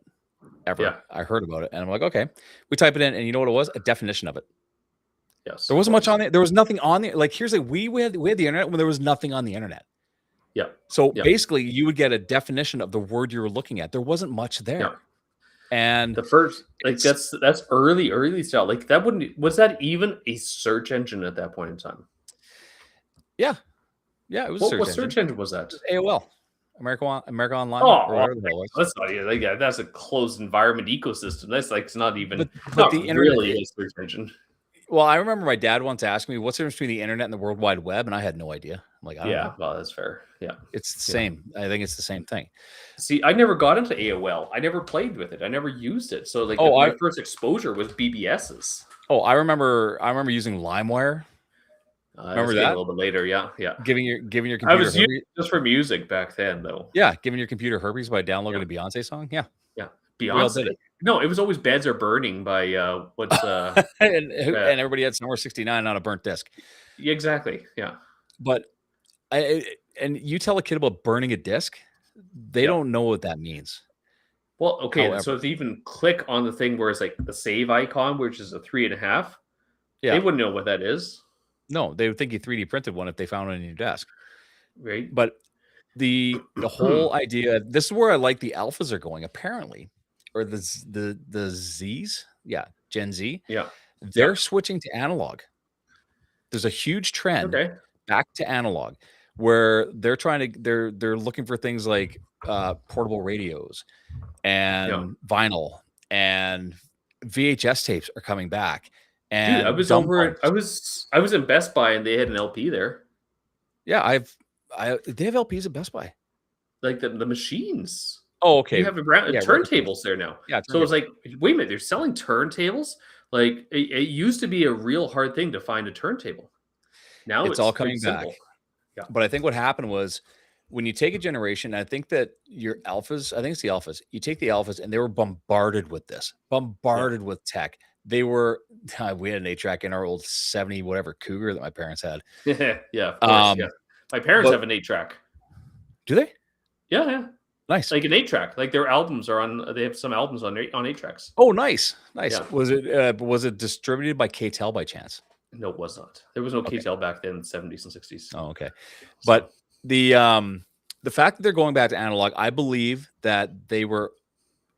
ever. Yeah. I heard about it, and I'm like, okay. We type it in, and you know what it was? A definition of it. Yes. There wasn't much on it. There was nothing on there. Like, here's we had the internet when there was nothing on the internet. Yeah. So Yeah. basically, you would get a definition of the word you were looking at. There wasn't much there. Yeah. And The first, like, it's that's early style. Like, that wouldn't was that even a search engine at that point in time? yeah, yeah, it was a What search what engine. search engine was It that? was AOL, America Online, or Oh, whatever the hell it was. that's not yeah, like, yeah, that's a closed environment ecosystem. That's, like, it's not But even but not the internet, really a search engine. well, I remember my dad once asking me, "What's the difference between the internet and the World Wide Web?" And I had no idea. I'm like, "I don't Yeah, know. well, that's fair. Yeah, It's the yeah. same. I think it's the same thing." See, I never got into AOL. I never played with it. I never used it. So, like, Oh, my I first exposure was BBSs. I remember using LimeWire. This Remember came a that? little bit later. Yeah, yeah. Giving your I computer was using herpes. it just for music back then, though. Yeah, giving your computer herpes by Yeah, downloading a Beyonce song. Yeah, yeah. we all did Beyonce? it. No, it was always "Beds Are Burning" by, what's, uh And everybody had Summer '69 on a burnt disc. yeah, exactly, yeah. But and you tell a kid about burning a disc, they Yeah. don't know what that means. Well, okay, so However, if you even click on the thing where it's, like, the save icon, which is a 3.5, they yeah, wouldn't know what that is, no, they would think you 3D printed one if they found it in your desk. right? But the whole idea, this is where I like the alphas are going apparently, or the Z's, yeah, Gen Z, Yeah. they're Yep. switching to analog. There's a huge trend Okay. back to analog where they're looking for things like portable radios Yeah. and vinyl, and VHS tapes are coming back, Dude, I and was dumb over phones. I was in Best Buy and they had an LP there. Yeah, they have LPs at Best Buy. Like, the machines. Oh, You okay. have around Yeah, record players. turntables there now. Yeah, So it's turntables. like, wait a minute, they're selling turntables? Like, it used to be a real hard thing to find a turntable. Now It's it's all quite coming back. simple. Yeah. But I think what happened was when you take a generation, I think that your alphas, I think it's the alphas, you take the alphas and they were bombarded with this, Yeah. bombarded with tech. They were, we had an 8-track in our old 70 whatever Cougar that my parents had. Yeah, of course, yeah. My parents But have an 8-track. do they? Yeah, yeah. Nice. Like an 8-track. Like, their albums are on they have some albums on 8 tracks. Oh, nice. Nice. Yeah. Was it distributed by KTEL by chance? No, it was not. There was no Okay. KTEL back then in the 70s and 60s. Oh, okay. So, But the fact that they're going back to analog, I believe that they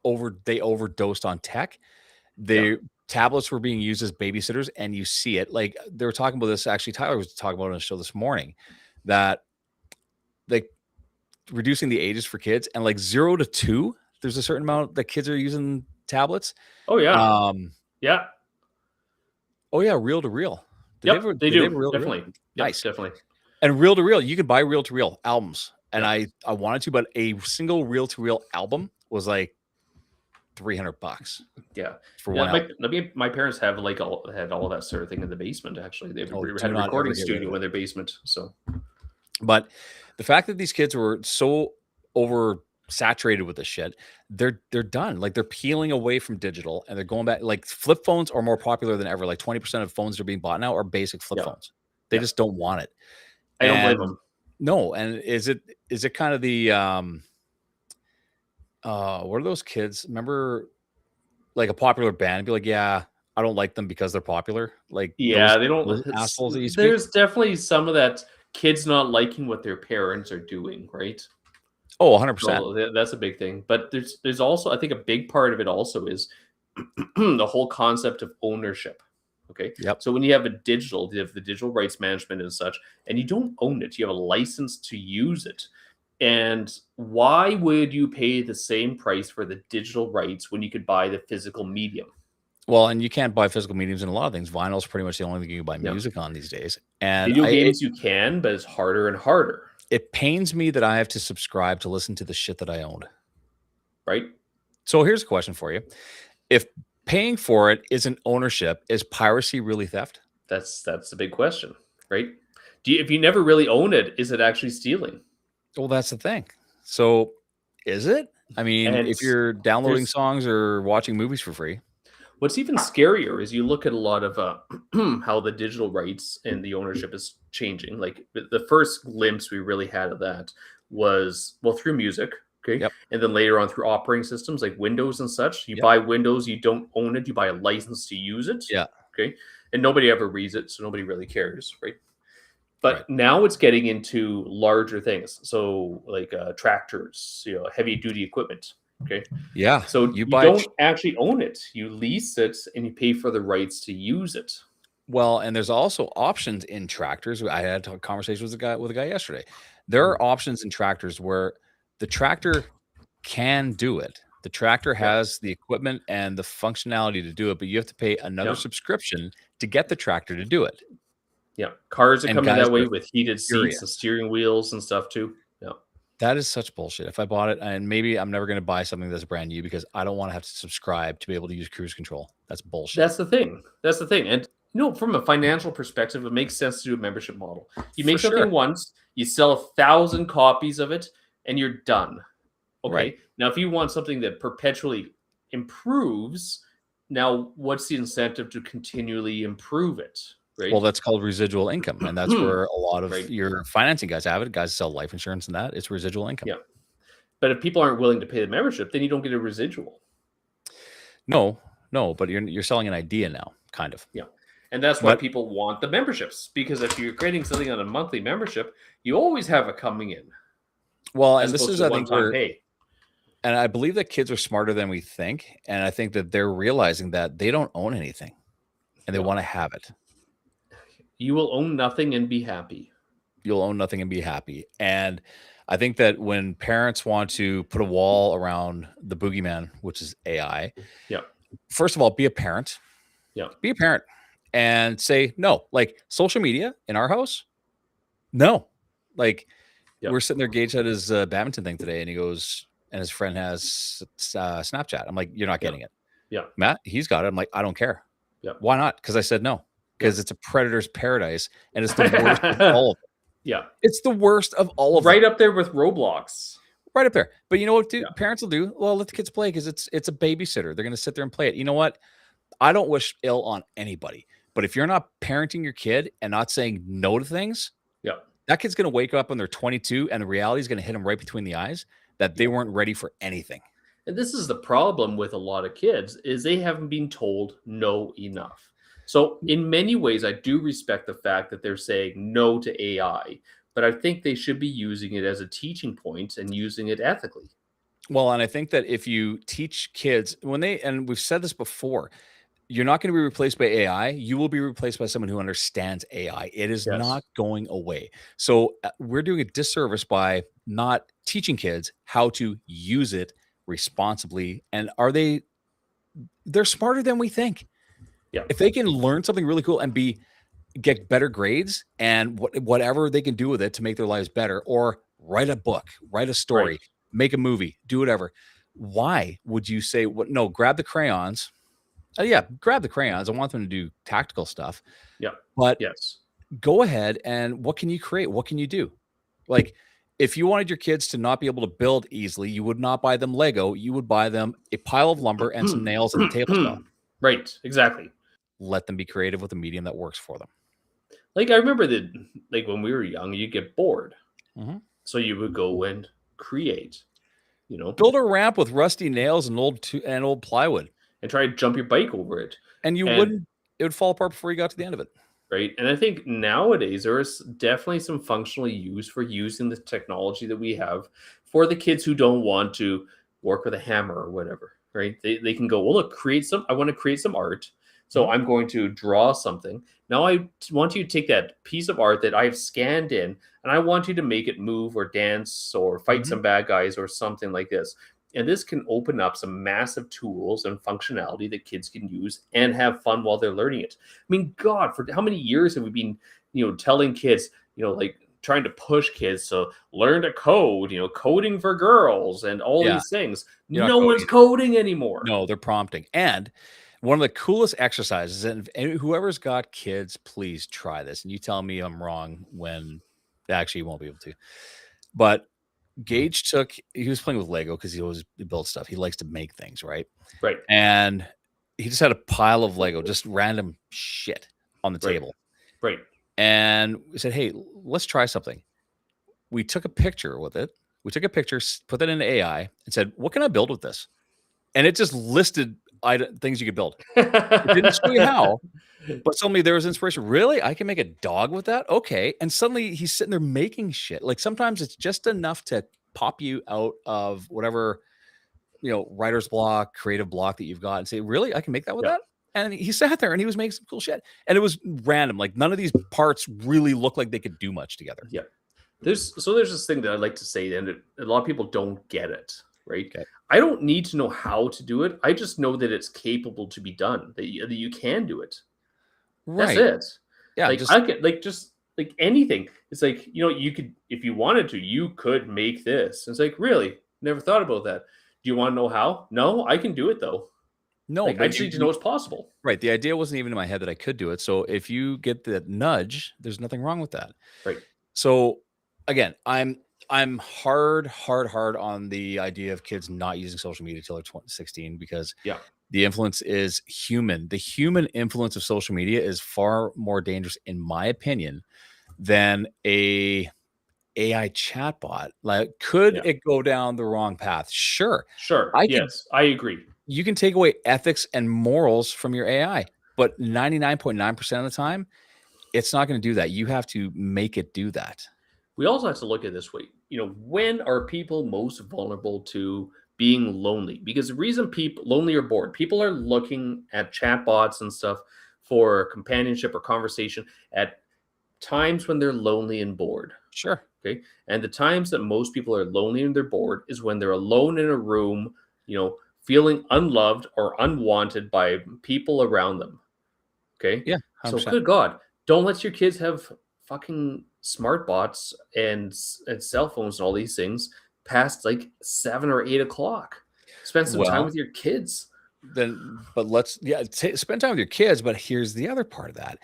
overdosed on tech. yeah. They tablets were being used as babysitters, and you see it. Like they were talking about this. Actually, Tyler was talking about it on the show this morning that like reducing the ages for kids, and like 0 to 2, there's a certain amount that kids are using tablets. Oh, yeah. Um, Yeah. oh yeah, reel to reel. Yep, they Did they have a do, reel to reel? definitely. Yep, Nice. definitely. And reel to reel, you could buy reel to reel albums, and Yeah. I wanted to, but a single reel to reel album was like $300 Yeah. for Yeah, one album. my parents have, like, had all that sort of thing in the basement, actually. They Oh, had do a not ever recording get rid of studio it. in their basement, so But the fact that these kids were so oversaturated with this shit, they're done. Like they're peeling away from digital and they're going back. Like flip phones are more popular than ever. Like 20% of phones that are being bought now are basic flip yeah, phones. They yeah. just don't want it. I don't blame And them. no, and is it kind of the what are those kids? Remember like a popular band be like, yeah, I don't like them because they're popular. Like Yeah, they don't those assholes that used to be. there's definitely some of that kids not liking what their parents are doing, right? Oh, 100%. So, that's a big thing, but there's also I think a big part of it also is the whole concept of ownership. Okay. Yep. So when you have you have the digital rights management and such, and you don't own it, you have a license to use it. And why would you pay the same price for the digital rights when you could buy the physical medium? Well, and you can't buy physical mediums in a lot of things. Vinyl is pretty much the only thing you can buy Yeah. music on these days. And Video games you can, but it's harder and harder, it pains me that I have to subscribe to listen to the shit that I owned. right? So here's a question for you. If paying for it isn't ownership, is piracy really theft? That's the big question, right? If you never really own it, is it actually stealing? Well, that's the thing. So is it? I mean, And if you're downloading there's songs or watching movies for free. what's even scarier is you look at a lot of how the digital rights and the ownership is changing. Like the first glimpse we really had of that was through music, okay, Yep. and then later on through operating systems like Windows and such. You Yep. buy Windows, you don't own it, you buy a license to use it, Yeah. okay, and nobody ever reads it, so nobody really cares, right? But Right. now it's getting into larger things, so like tractors, heavy duty equipment. Okay. Yeah, So you you buy don't actually own it. You lease it and you pay for the rights to use it. well, and there's also options in tractors. I had a conversation with a guy yesterday. There Mhm. are options in tractors where the tractor can do it. The tractor Yeah. has the equipment and the functionality to do it, but you have to pay another Yeah. subscription to get the tractor to do it. Yeah. Cars are And coming guys that are way with heated seats and furious. steering wheels and stuff too. Yeah. That is such bullshit. If I bought it, and maybe I'm never going to buy something that's brand new because I don't want to have to subscribe to be able to use cruise control. That's bullshit. That's the thing. That's the thing. And from a financial perspective, it makes sense to do a membership model. You For make sure. something once, you sell 1,000 copies of it, and you're done. Right. Okay. Now, if you want something that perpetually improves, now what's the incentive to continually improve it? Well, Right. that's called residual income, and that's where a lot of Right. your financing guys have it. Guys sell life insurance and that. It's residual income. Yeah. But if people aren't willing to pay the membership, then you don't get a residual. No, no, but you're selling an idea now, kind of. Yeah. And that's why But people want the memberships, because if you're creating something on a monthly membership, you always have it coming in well, as and this opposed is to I one think time where pay. and I believe that kids are smarter than we think, and I think that they're realizing that they don't own anything and they Yeah. want to have it. You will own nothing and be happy. You'll own nothing and be happy. And I think that when parents want to put a wall around the boogeyman, which is AI, Yeah. first of all, be a parent. Yeah. Be a parent and say no. Like social media in our house, no. Like Yeah. we're sitting there, Gage had his badminton thing today, and he goes, and his friend has Snapchat. I'm like, you're not Yeah. getting it. Yeah. Matt, he's got it. I'm like, I don't care. Yeah. Why not? Because I said no. Because Yeah. it's a predator's paradise, and it's the worst of all of them. Yeah. It's the worst of all of Right them. up there with Roblox. Right up there. But you know what Yeah. parents will do? Well, let the kids play because it's a babysitter. They're going to sit there and play it. You know what? I don't wish ill on anybody. But if you're not parenting your kid and not saying no to things, Yeah. that kid's going to wake up when they're 22 and the reality is going to hit them right between the eyes that they Yeah. weren't ready for anything. And this is the problem with a lot of kids is they haven't been told no enough. So in many ways, I do respect the fact that they're saying no to AI, but I think they should be using it as a teaching point and using it ethically. Well, and I think that if you teach kids and we've said this before, you're not going to be replaced by AI. You will be replaced by someone who understands AI. It is Yes. not going away. So we're doing a disservice by not teaching kids how to use it responsibly. And they're smarter than we think. Yeah. If they can learn something really cool and get better grades and whatever they can do with it to make their lives better, or write a book, write a story, Right. make a movie, do whatever. Why would you say what? No, grab the crayons. Yeah, grab the crayons. I want them to do tactical stuff, Yeah. but Yes. go ahead and what can you create? What can you do? Like, if you wanted your kids to not be able to build easily, you would not buy them Lego. You would buy them a pile of lumber and some nails and a table saw. Right. Exactly. Let them be creative with a medium that works for them. Like I remember that, like when we were young, you get bored, Mhm. so you would go and create, Build a ramp with rusty nails and old plywood, and try to jump your bike over it. and And it would fall apart before you got to the end of it. right, and I think nowadays there is definitely some functional use for using the technology that we have for the kids who don't want to work with a hammer or whatever. Right, they can go, well, look, I want to create some art. So Mhm. I'm going to draw something. Now I want you to take that piece of art that I've scanned in, and I want you to make it move or dance or fight Mhm. some bad guys or something like this. And this can open up some massive tools and functionality that kids can use and have fun while they're learning it. I mean, God, for how many years have we been, telling kids, like trying to push kids to learn to code, coding for girls and all Yeah, these things. you're not No one's coding. coding anymore. No, they're prompting. And one of the coolest exercises, and whoever's got kids, please try this. And you tell me I'm wrong when actually you won't be able to. But Gage he was playing with Lego because he always builds stuff. He likes to make things, right? Right. And he just had a pile of Lego, just random shit on the Right. table. Right. And we said, hey, let's try something. We took a picture with it. We took a picture, put that into AI, and said, what can I build with this? And it just listed things you could build. It didn't show you how, but suddenly there was inspiration. Really? I can make a dog with that? Okay. And suddenly he's sitting there making shit. Like sometimes it's just enough to pop you out of whatever writer's block, creative block that you've got and say, really, I can make that with Yeah. that? And he sat there and he was making some cool shit. And it was random. Like none of these parts really look like they could do much together. Yeah. There's this thing that I like to say, and a lot of people don't get it, right? Okay. I don't need to know how to do it. I just know that it's capable to be done, that you can do it. That's Right. it. Yeah. Like I could just like anything. It's like, you could, if you wanted to, you could make this. It's like, really? Never thought about that. Do you want to know how? No, I can do it though. no, Like I but just need to know it's possible. right. The idea wasn't even in my head that I could do it. So if you get the nudge, there's nothing wrong with that. Right. So again, I'm hard on the idea of kids not using social media till they're 16 because Yeah. the influence is human. The human influence of social media is far more dangerous, in my opinion, than a AI chatbot. Like, could Yeah. it go down the wrong path? Sure. Sure. I could. Yes, I agree. You can take away ethics and morals from your AI, but 99.9% of the time, it's not going to do that. You have to make it do that. We also have to look at it this way. When are people most vulnerable to being lonely? Because the reason people lonely or bored, people are looking at chatbots and stuff for companionship or conversation at times when they're lonely and bored. Sure. Okay. And the times that most people are lonely and they're bored is when they're alone in a room, feeling unloved or unwanted by people around them. Okay. Yeah. So 100%. good God, don't let your kids have fucking smart bots and cell phones and all these things past like 7 or 8 o'clock. Spend some time with your kids. But let's spend time with your kids. But here's the other part of that.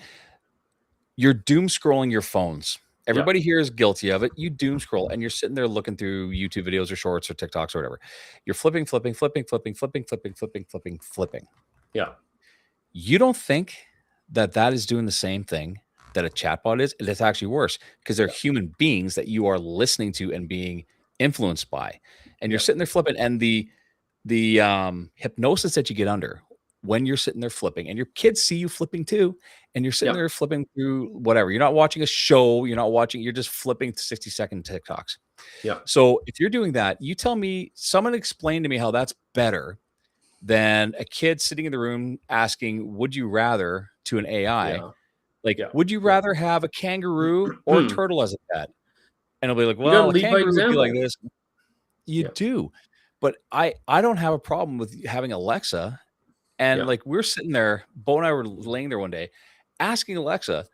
You're doom scrolling your phones. Everybody here is guilty of it. You doom scroll and you're sitting there looking through YouTube videos or shorts or TikToks or whatever. You're flipping. Yeah. You don't think that is doing the same thing that a chatbot is? It's actually worse because they're human beings that you are listening to and being influenced by. And you're sitting there flipping, and the hypnosis that you get under when you're sitting there flipping, and your kids see you flipping too, and you're sitting there flipping through whatever. You're not watching a show, you're just flipping 60-second TikToks. Yeah. So if you're doing that, you tell me, someone explain to me how that's better than a kid sitting in the room asking, would you rather, to an AI? Yeah. Like, would you rather have a kangaroo or a turtle as a pet? And it'll be like, well, a kangaroo would be like this. You do. But I don't have a problem with having Alexa. And like, we're sitting there, Bo and I were laying there one day asking Alexa,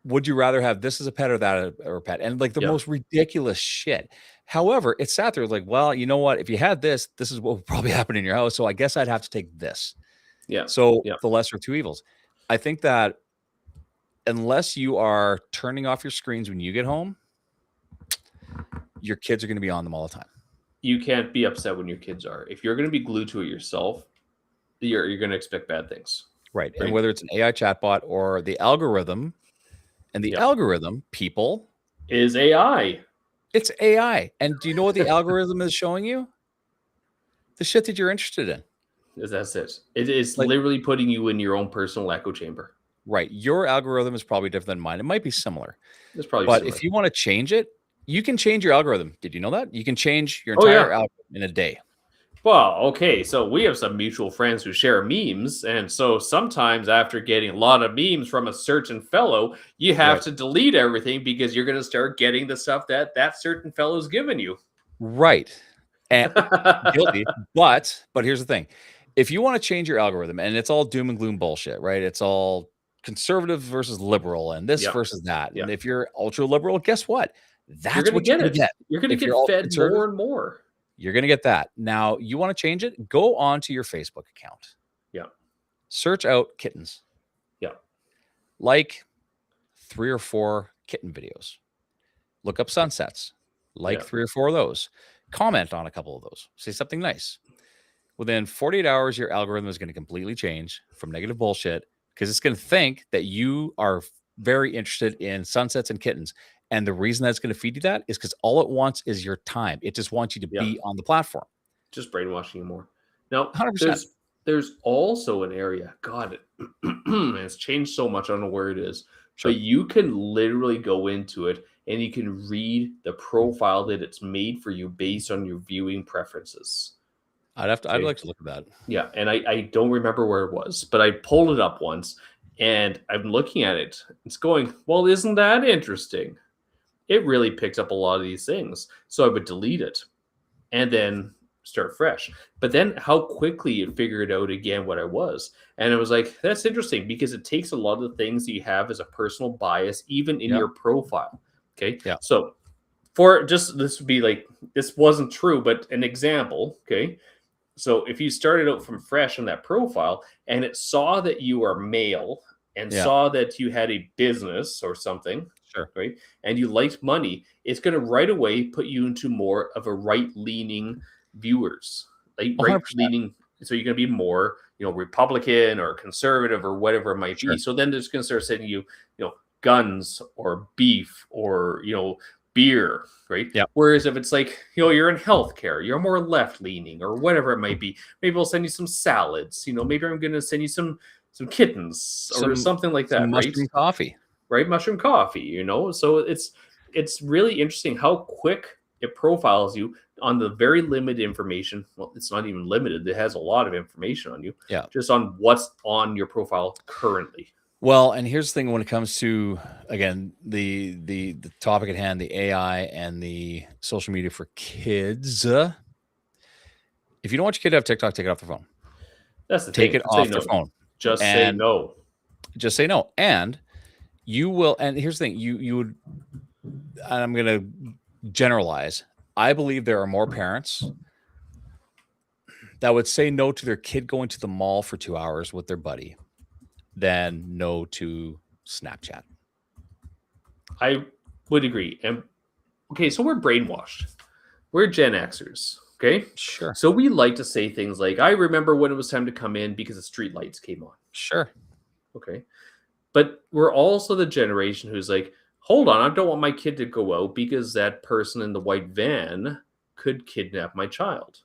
would you rather have this as a pet or that or a pet? And like the most ridiculous shit. However, it sat there like, well, you know what? If you had this is what would probably happen in your house. So I guess I'd have to take this. Yeah. So the lesser of two evils. I think that unless you are turning off your screens when you get home, your kids are going to be on them all the time. You can't be upset when your kids are. If you're going to be glued to it yourself, you're going to expect bad things. Right. And whether it's an AI chatbot or the algorithm, and the algorithm, people, is AI. It's AI. And do you know what the algorithm is showing you? The shit that you're interested in. That's it. It is like, literally putting you in your own personal echo chamber. Right. Your algorithm is probably different than mine. It might be similar. It's probably but similar. If you want to change it, you can change your algorithm. Did you know that? You can change your entire algorithm in a day. Well, okay, so we have some mutual friends who share memes, and so sometimes after getting a lot of memes from a certain fellow, you have to delete everything because you're going to start getting the stuff that certain fellow's given you. Right. And guilty. But here's the thing. If you want to change your algorithm, and it's all doom and gloom bullshit, right? It's all conservative versus liberal and this versus that. And if you're ultra liberal, guess what? That's what you're going to get. You're going to get fed more and more. You're going to get that. Now, you want to change it? Go on to your Facebook account. Yeah. Search out kittens. Yeah. Like 3 or 4 kitten videos. Look up sunsets. Like 3 or 4 of those. Comment on a couple of those. Say something nice. Within 48 hours, your algorithm is going to completely change from negative bullshit because it's going to think that you are very interested in sunsets and kittens. And the reason that's going to feed you that is because all it wants is your time. It just wants you to be on the platform. Just brainwashing you more. Now, 100%. There's also an area, God, it's changed so much. I don't know where it is. Sure. But you can literally go into it and you can read the profile that it's made for you based on your viewing preferences. I'd like to look at that. Yeah, and I don't remember where it was, but I pulled it up once, and I'm looking at it. It's going, well, isn't that interesting? It really picks up a lot of these things. So I would delete it and then start fresh. But then how quickly it figured out again what I was. And it was like, that's interesting because it takes a lot of the things that you have as a personal bias, even in your profile. Okay. Yeah. So for just this would be like, this wasn't true, but an example. Okay. So if you started out from fresh on that profile and it saw that you are male and saw that you had a business or something, Sure. right? And you liked money, it's going to right away put you into more of a right-leaning viewers, like 100%. right-leaning. So you're going to be more, Republican or conservative or whatever it might be. So then there's going to start sending you, guns or beef or beer, right? Yeah. Whereas if it's like, you're in healthcare, you're more left-leaning or whatever it might be. Maybe I'll send you some salads. Maybe I'm going to send you some kittens or something like that, mushroom coffee. Right, mushroom coffee, So it's really interesting how quick it profiles you on the very limited information. Well, it's not even limited; it has a lot of information on you. Yeah, just on what's on your profile currently. Well, and here's the thing: when it comes to again the topic at hand, the AI and the social media for kids. If you don't want your kid to have TikTok, take it off their phone. That's the take thing. it off their phone. Just say no. Just say no, and you will. And here's the thing: you would. And I'm going to generalize. I believe there are more parents that would say no to their kid going to the mall for 2 hours with their buddy than no to Snapchat. I would agree. And okay, so we're brainwashed. We're Gen Xers. Okay. Sure. So we like to say things like, I remember when it was time to come in because the street lights came on. Sure. Okay. But we're also the generation who's like, hold on, I don't want my kid to go out because that person in the white van could kidnap my child.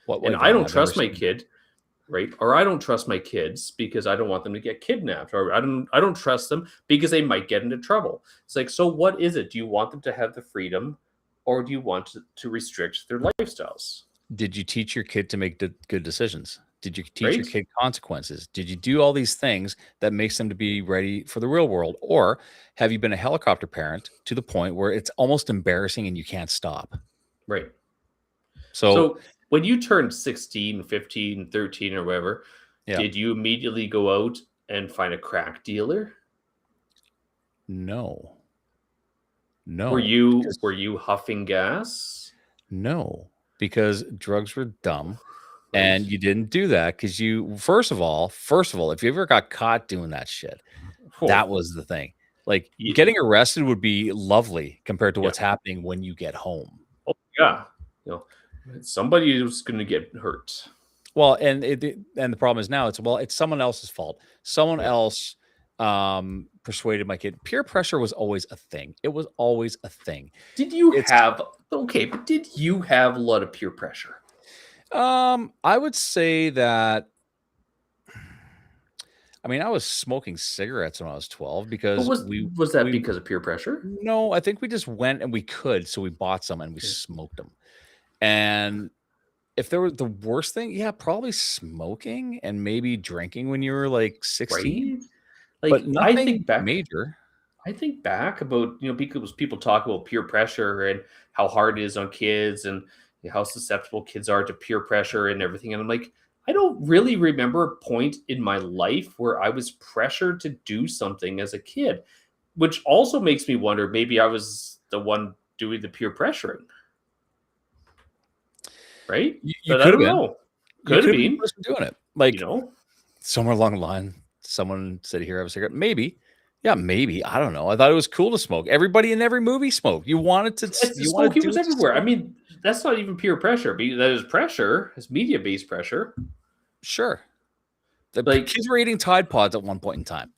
And I don't trust my kid, right? Or I don't trust my kids because I don't want them to get kidnapped, or I don't trust them because they might get into trouble. It's like, so what is it? Do you want them to have the freedom, or do you want to restrict their lifestyles? Did you teach your kid to make good decisions? Did you teach your kid consequences? Did you do all these things that makes them to be ready for the real world? Or have you been a helicopter parent to the point where it's almost embarrassing and you can't stop? Right. So when you turned 16, 15, 13 or whatever, did you immediately go out and find a crack dealer? No. Were you huffing gas? No, because drugs were dumb. And you didn't do that because you, first of all, if you ever got caught doing that shit, that was the thing. Like getting arrested would be lovely compared to what's happening when you get home. Oh yeah, somebody is going to get hurt. Well, and the problem is now it's someone else's fault. Someone else persuaded my kid. Peer pressure was always a thing. It was always a thing. Did you have a lot of peer pressure? I would say that. I mean, I was smoking cigarettes when I was 12 because was that because of peer pressure? No, I think we just went and we could, so we bought some and we smoked them. And if there was the worst thing, probably smoking and maybe drinking when you were like 16. Right? But nothing I think back, major. I think back about because people talk about peer pressure and how hard it is on kids and how susceptible kids are to peer pressure and everything. And I'm like, I don't really remember a point in my life where I was pressured to do something as a kid, which also makes me wonder, maybe I was the one doing the peer pressuring. Right? You could have been. Could have been doing it. Like, somewhere along the line, someone said, here, have a cigarette. Maybe. Yeah, maybe. I don't know. I thought it was cool to smoke. Everybody in every movie smoked. You wanted to smoke. It was everywhere. I mean, that's not even peer pressure. That is pressure. It's media-based pressure. Sure. The kids were eating Tide Pods at one point in time.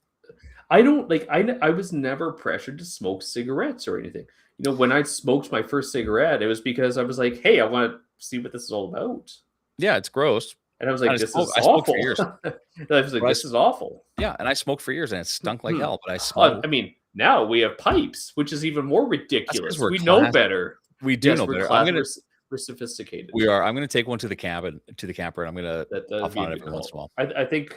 I don't I was never pressured to smoke cigarettes or anything. When I smoked my first cigarette, it was because I was like, hey, I want to see what this is all about. Yeah, it's gross. And I was like, this is awful. For years. I was like, this is awful. Yeah, and I smoked for years and it stunk like hell, but I smoked. I mean, now we have pipes, which is even more ridiculous. We know better. We do know better. We're sophisticated. We are. I'm going to take one to the camper, and I'm going to That'd puff be a on it good every once in a call. while. I think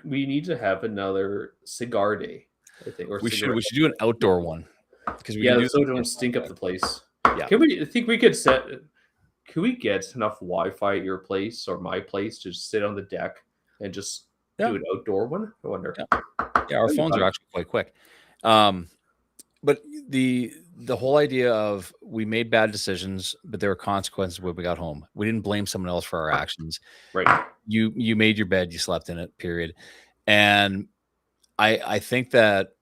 we need to have another cigar day. I think, or We cigarette. should do an outdoor one because we can Yeah, do so the don't kids stink up outside. the place. Yeah. Can we? I think we could set. Can we get enough Wi-Fi at your place or my place to just sit on the deck and just Yeah. do an outdoor one? I wonder. Yeah. Yeah, our That'd be phones fun. are actually quite quick. But the whole idea of we made bad decisions, but there were consequences when we got home. We didn't blame someone else for our actions. Right. You made your bed, you slept in it, period. And I think that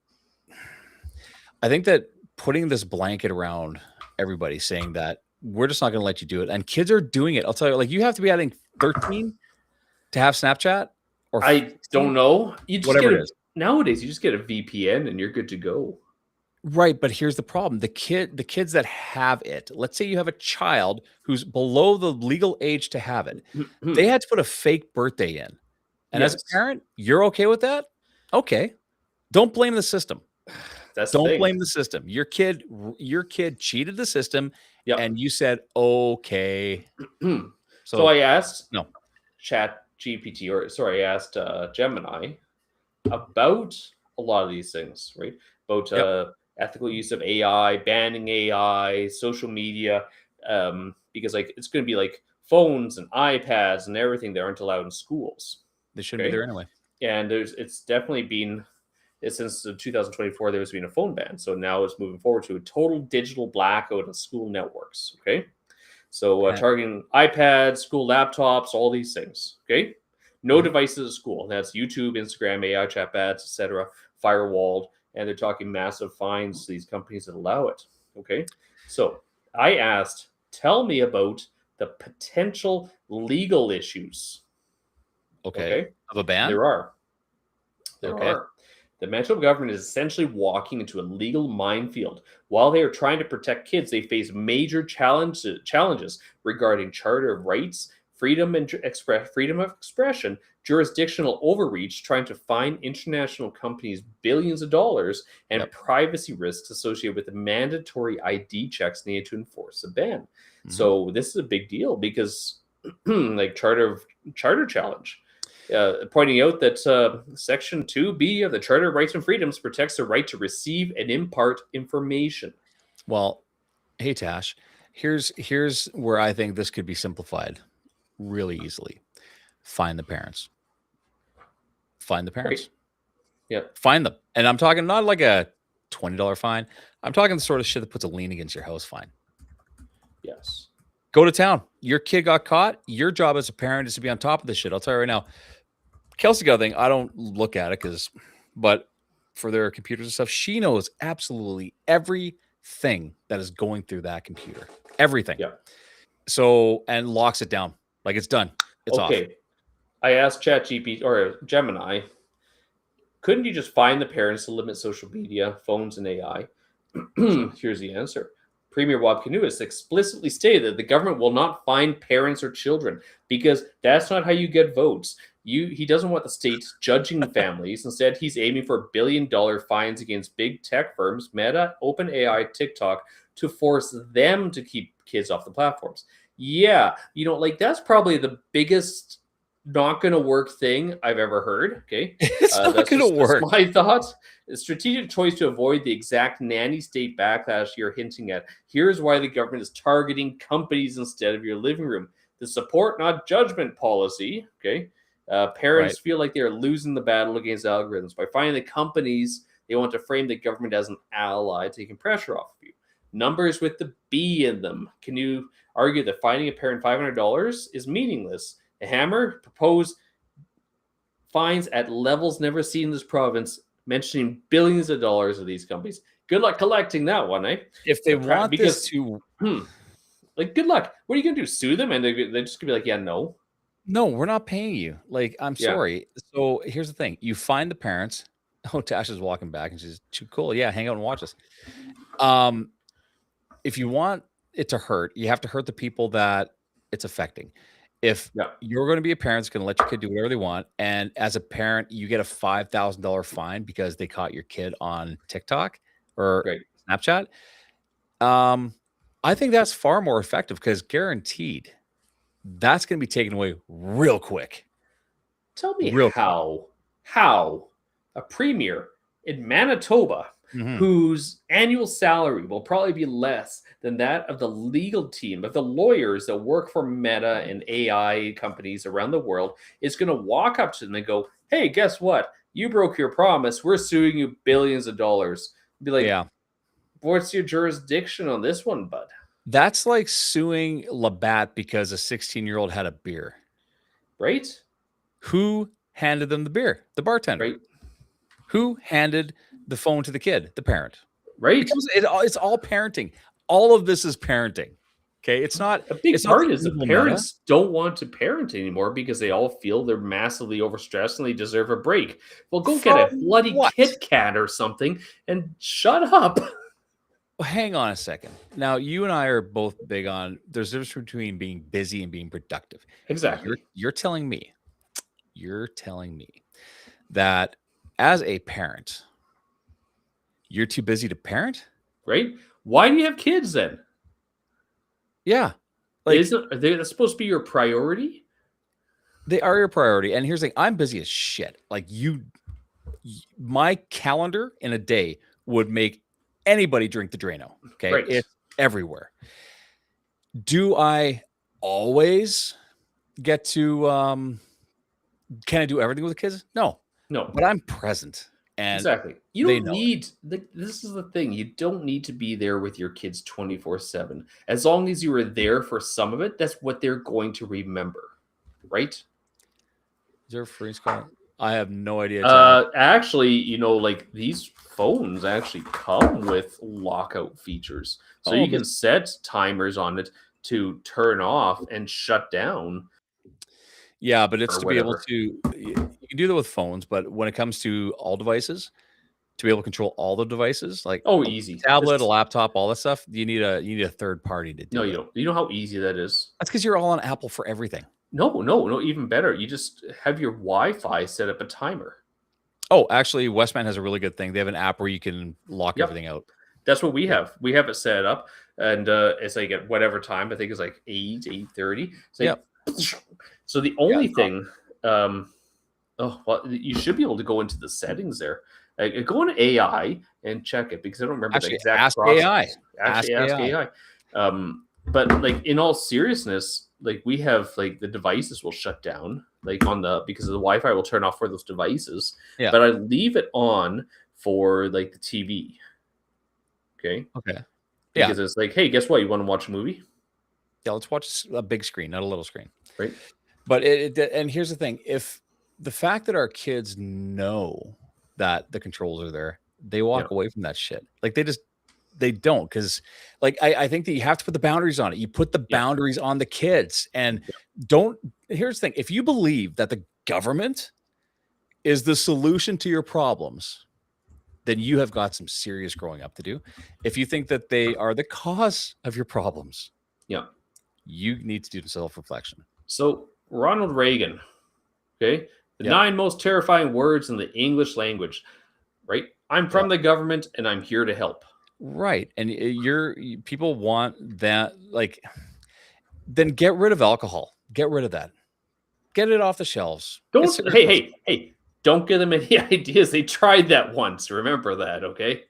putting this blanket around everybody saying that we're just not going to let you do it, and kids are doing it. I'll tell you, like, you have to be, I think, 13 to have Snapchat, or I 16, don't know. You just whatever get it is. nowadays. You just get a VPN and you're good to go. Right, but here's the problem. The kids that have it, let's say you have a child who's below the legal age to have it. They had to put a fake birthday in. And as a Yes, parent, you're okay with that? Okay. Don't blame the system. that's the Don't thing. blame the system. Your kid cheated the system, Yep. and you said, "Okay." So I asked no. Chat GPT, I asked Gemini about a lot of these things, right? About Yep. ethical use of AI, banning AI, social media, because like it's going to be like phones and iPads and everything that aren't allowed in schools. They shouldn't be Okay, there anyway. and it's definitely been since 2024 there's been a phone ban. So now it's moving forward to a total digital blackout of school networks. Okay, so And targeting iPads, school laptops, all these things. Okay, no Mhm. devices at school. That's YouTube, Instagram, AI chat bats, etc. Firewalled, and they're talking massive fines to these companies that allow it. Okay, so I asked, tell me about the potential legal issues. Okay. Okay, Of a ban? there are. There Okay. are. The Manitoba government is essentially walking into a legal minefield. While they are trying to protect kids, they face major challenges regarding charter of rights, freedom of expression, jurisdictional overreach, trying to fine international companies billions of dollars, and Yep. privacy risks associated with the mandatory ID checks needed to enforce the ban. Mhm. So this is a big deal because, like, charter challenge pointing out that Section 2B of the Charter of Rights and Freedoms protects the right to receive and impart information. Well, hey Tash, here's where I think this could be simplified really easily. Find the parents. Find the Right. parents. Yep. Find them. And I'm talking not like a $20 fine. I'm talking the sort of shit that puts a lien against your house fine. Yes. Go to town. Your kid got caught. Your job as a parent is to be on top of this shit. I'll tell you right now. Kelsey got a thing. I don't look at it but for their computers and stuff, she knows absolutely everything that is going through that computer. Everything. Yeah. So, and locks it down. Like, it's done. It's off. Okay. I asked ChatGPT or Gemini, couldn't you just find the parents to limit social media, phones, and AI? Here's the answer. Premier Bob Canoe explicitly stated that the government will not fine parents or children because that's not how you get votes. He doesn't want the state judging families. Instead, he's aiming for $1 billion fines against big tech firms, Meta, OpenAI, TikTok, to force them to keep kids off the platforms. Yeah, like that's probably the biggest not going to work thing I've ever heard. Okay, It's not that's going to that's work. my thoughts. A strategic choice to avoid the exact nanny state backlash you're hinting at. Here's why the government is targeting companies instead of your living room. The support, not judgment policy. Okay. Right. Parents feel like they're losing the battle against algorithms by finding the companies they want to frame the government as an ally, taking pressure off of you. Numbers with the B in them. Can you argue that finding a parent $500 is meaningless? A hammer proposed fines at levels never seen in this province, mentioning billions of dollars of these companies. Good luck collecting that one, eh? If they want Because, this to, like, good luck. What are you going to do? Sue them? And they're just going to be like, yeah, no. no, we're not paying you. Like, I'm Yeah. sorry. So here's the thing. You find the parents. Oh, Tash is walking back and she's too cool. Yeah, hang out and watch us. If you want it to hurt, you have to hurt the people that it's affecting. If Yeah. you're going to be a parent that's going to let your kid do whatever they want, and as a parent, you get a $5,000 fine because they caught your kid on TikTok or Great. Snapchat, I think that's far more effective because guaranteed that's going to be taken away real quick. Tell me Real how a premier in Manitoba, whose annual salary will probably be less than that of the legal team, of the lawyers that work for Meta and AI companies around the world, is going to walk up to them and go, "Hey, guess what? You broke your promise. We're suing you billions of dollars." Be like, yeah. "What's your jurisdiction on this one, bud?" That's like suing Labatt because a 16-year-old had a beer. Right? Who handed them the beer? The bartender. Right? Who handed the phone to the kid? The parent. Right? It's all parenting. All of this is parenting. Okay, it's not. A big It's not part the is that evil Meta. parents don't want to parent anymore because they all feel they're massively overstressed and they deserve a break. Well, go get a From bloody what? Kit Kat or something and shut up. Well, hang on a second. Now, you and I are both big on there's a difference between being busy and being productive. Exactly. You're telling me that as a parent, you're too busy to parent? Right? Why do you have kids then? Yeah. Like, Are they supposed to be your priority? they are your priority. And here's the thing, I'm busy as shit. Like my calendar in a day would make anybody drink the Drano. Okay. Right. It's everywhere. Do I always get to can I do everything with the kids? No. No. But I'm present. And exactly. You they don't know need this is the thing. You don't need to be there with your kids 24/7. As long as you were there for some of it, that's what they're going to remember. Right? Is there a freeze call? I have no idea. Actually, like these phones actually come with lockout features. So you can set timers on it to turn off and shut down. Yeah, but it's to be able to you can do that with phones, but when it comes to all devices, to be able to control all the devices, like easy. tablet, a laptop, all that stuff, you need a third party to do No, it. you don't. You know how easy that is? That's because you're all on Apple for everything. No, even better. You just have your Wi-Fi set up a timer. Oh, actually, Westman has a really good thing. They have an app where you can lock everything out. That's what we have. We have it set up, and it's like at whatever time. I think it's like 8:30. So the only thing, you should be able to go into the settings there. Go into AI and check it because I don't remember the exact ask process. AI. Ask AI. But like in all seriousness, like we have like the devices will shut down like because of the Wi-Fi will turn off for those devices. Yeah. But I leave it on for like the TV. Okay. Because it's like, hey, guess what? You want to watch a movie? Yeah, let's watch a big screen, not a little screen. Right. But and here's the thing: if the fact that our kids know that the controls are there, they walk away from that shit. Like they don't, because like I think that you have to put the boundaries on it. You put the boundaries on the kids, and here's the thing: if you believe that the government is the solution to your problems, then you have got some serious growing up to do. If you think that they are the cause of your problems, you need to do some self-reflection. So Ronald Reagan, the 9 most terrifying words in the English language, right? I'm from the government and I'm here to help. Right. And people want that, like, then get rid of alcohol. Get rid of that. Get it off the shelves. Hey, don't give them any ideas. They tried that once. Remember that, okay?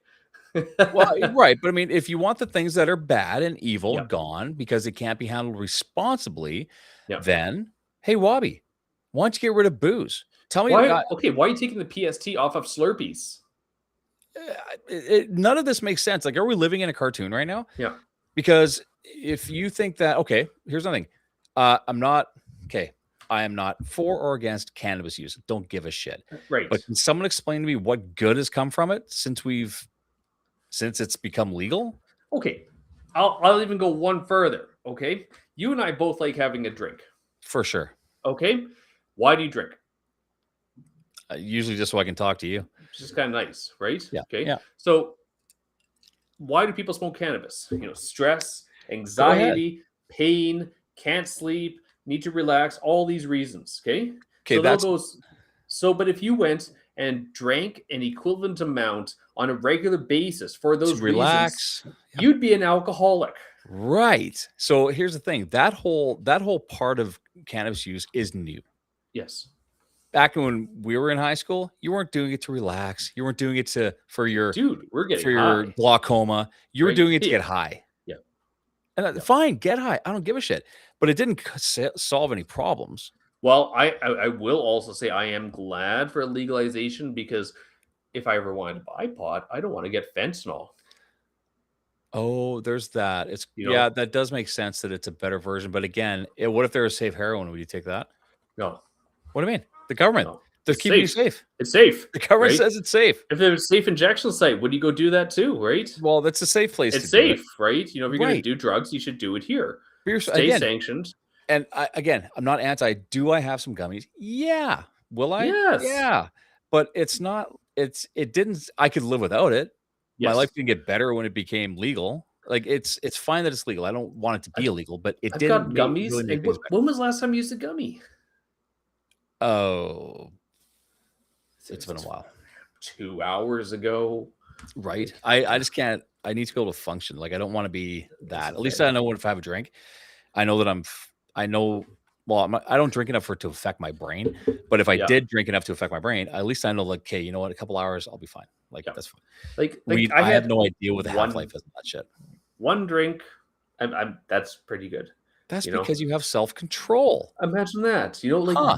Well, right. But I mean, if you want the things that are bad and evil gone because it can't be handled responsibly, then, hey, Wobby, why don't you get rid of booze? Tell me. Why are you taking the PST off of Slurpees? None of this makes sense. Like, are we living in a cartoon right now? Yeah. Because if you think that, okay, here's nothing. I am not for or against cannabis use. Don't give a shit. Right. But can someone explain to me what good has come from it since it's become legal? Okay. I'll even go one further. Okay. You and I both like having a drink. For sure. Okay. Why do you drink? Usually just so I can talk to you. Which is kind of nice, right? Yeah. Okay. Yeah. So why do people smoke cannabis? Stress, anxiety, pain, can't sleep, need to relax, all these reasons. Okay. But if you went and drank an equivalent amount on a regular basis for those reasons, you'd be an alcoholic. Right. So here's the thing. That whole part of cannabis use is new. Yes. Back when we were in high school, you weren't doing it to relax. You weren't doing it for your Dude, we're getting high, glaucoma. You were right? doing it to Yeah. get high. Yeah. And Yeah. fine, get high. I don't give a shit. But it didn't solve any problems. Well, I will also say I am glad for legalization because if I ever wanted to buy pot, I don't want to get fentanyl. Oh, there's that. It's You yeah, know, that does make sense that it's a better version. But again, what if there was safe heroin? Would you take that? no, What do you mean? The government. no, They're it's keeping you safe. safe. It's safe, The government right? says it's safe. If there's a safe injection site, would you go do that too, right? Well, that's a safe place to It's do it. safe, right? You know, if you're going to Right. do drugs, you should do it here. Here's Stay again, sanctioned. and again, I'm not anti. Do I have some gummies? Yeah. Will I? Yes. Yeah. But it's not. It didn't. I could live without it. My life Yes. didn't get better when it became legal. Like it's fine that it's legal. I don't want it to be I've, illegal, but it I've didn't got gummies. really make And things better. when was the last time you used a gummy? Oh, it's been a It's while. 2 hours ago. Right. I just can't. I need to be able to function. Like I don't want to be that. At least I know if I have a drink. I know that I know. Well, I don't drink enough for it to affect my brain. But if I Yeah. did drink enough to affect my brain, at least I know, like, okay, you know what? A couple hours, I'll be fine. Like Yeah. that's fine. Like I I have had no idea what the half life one is of that shit. one drink. That's pretty good. That's You know, because you have self control, imagine that. You know, like huh?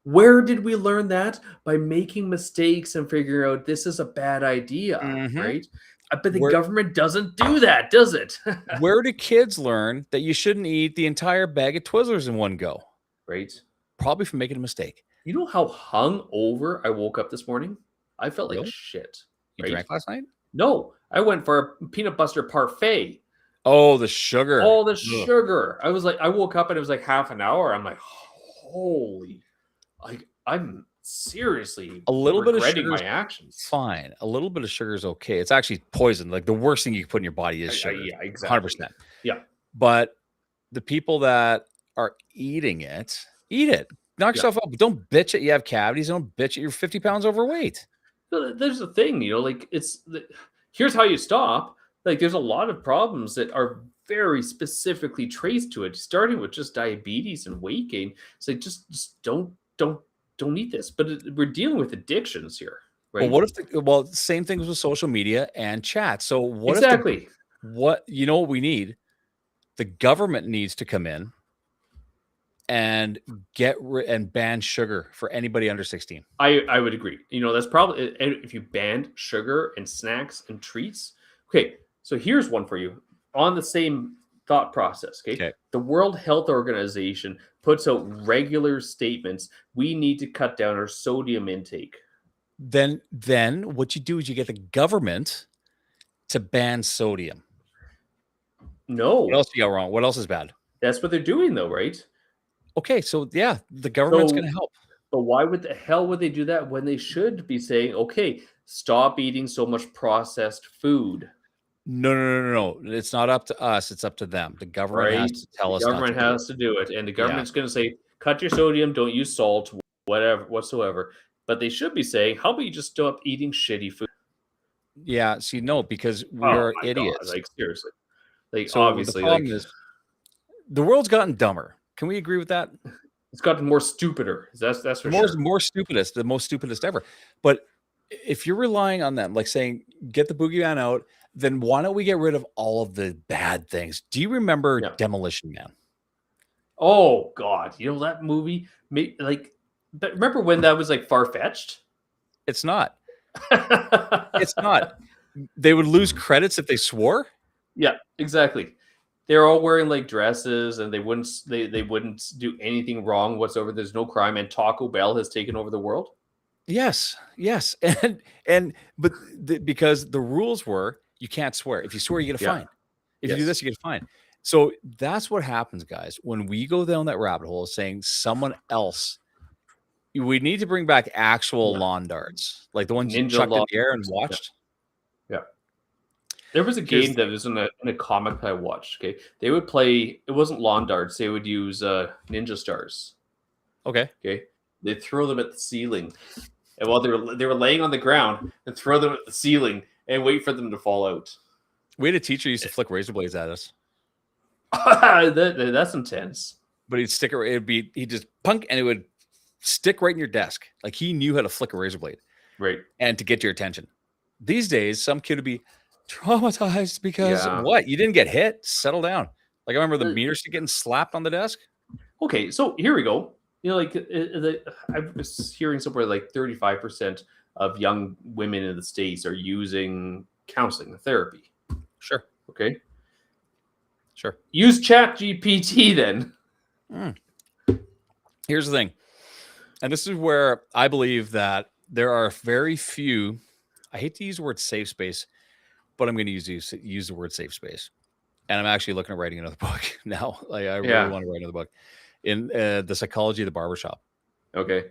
where did we learn that? By making mistakes and figuring out this is a bad idea, Mm-hmm. right? But the Where government doesn't do that, does it? where do kids learn that you shouldn't eat the entire bag of Twizzlers in one go? Right? Probably from making a mistake. You know how hungover I woke up this morning? I felt like Really? shit. You Right? drank last night? No, I went for a peanut butter parfait. Oh, the sugar. All the Ugh. sugar. I was like, I woke up and it was like half an hour. I'm like, holy, like I'm seriously A little bit of regretting sugar my is actions. fine. A little bit of sugar is okay. It's actually poison. Like the worst thing you can put in your body is sugar. Yeah, exactly. 100%. Yeah, But the people that are eating it, eat it. Knock yeah. yourself up. Don't bitch it. You have cavities. Don't bitch it. You're 50 pounds overweight. There's a thing, you know, like here's how you stop. Like, there's a lot of problems that are very specifically traced to it, starting with just diabetes and weight gain. It's like just don't eat this. But we're dealing with addictions here, Well, right? what if same things with social media and chat. So what if Exactly. what we need? The government needs to come in and and ban sugar for anybody under 16. I would agree. You know, that's probably if you banned sugar and snacks and treats. Okay, so here's one for you on the same thought process. Okay, Okay. the World Health Organization puts out regular statements. We need to cut down our sodium intake. Then what you do is you get the government to ban sodium. What No, else you got wrong? What else is bad? that's what they're doing, though, right? Okay, so yeah, the government's going So, to help. but why would the hell would they do that when they should be saying, okay, stop eating so much processed food? No. It's not up to us. It's up to them. The government has Right? to tell The us not to government do it. has to do it, and the Yeah. government's gonna say, "Cut your sodium, don't use salt, whatever whatsoever." But they should be saying, "How about you just stop eating shitty food?" Yeah. See, no, because Oh we're my god, idiots. like, seriously. Like, So the obviously, like, problem is the world's gotten dumber. Can we agree with that? it's gotten more stupider. That's The for sure. the most stupidest ever. But if you're relying on them, like saying, get the boogeyman out, then why don't we get rid of all of the bad things? Do you remember Yeah. Demolition Man? Oh god, you know that movie made like but remember when that was, like, far-fetched? It's not. It's not. They would lose credits if they swore. Yeah, exactly. They're all wearing like dresses, and they wouldn't do anything wrong whatsoever. There's no crime, and Taco Bell has taken over the world. Yes, yes, but because the rules were you can't swear. If you swear, you get a Yeah. fine. If you do Yes. this, you get a fine. So that's what happens, guys. When we go down that rabbit hole, saying someone else, we need to bring back actual Yeah. lawn darts, like the ones you Ninja chucked in law. the air and Yeah. watched. Yeah. There was a game Because that was in a comic that I watched. Okay, they would play. It wasn't lawn darts. They would use ninja stars. okay, Okay, they'd throw them at the ceiling, and while they were laying on the ground, and throw them at the ceiling and wait for them to fall out. we had a teacher used to flick razor blades at us. That's intense. But he'd stick it. He'd just punk, and it would stick right in your desk. Like he knew how to flick a razor blade, right, and to get your attention. These days, some kid would be traumatized because yeah. what? You didn't get hit. Settle down. Like I remember the meter stick getting slapped on the desk. Okay, so here we go. Like I was hearing somewhere like 35% of young women in the States are using counseling therapy. Sure. Okay. Sure. Use Chat GPT then. Here's the thing. And this is where I believe that there are very few, I hate to use the word safe space, but I'm going to use the word safe space. And I'm actually looking at writing another book now. Like I really want to write another book in the psychology of the barbershop. Okay.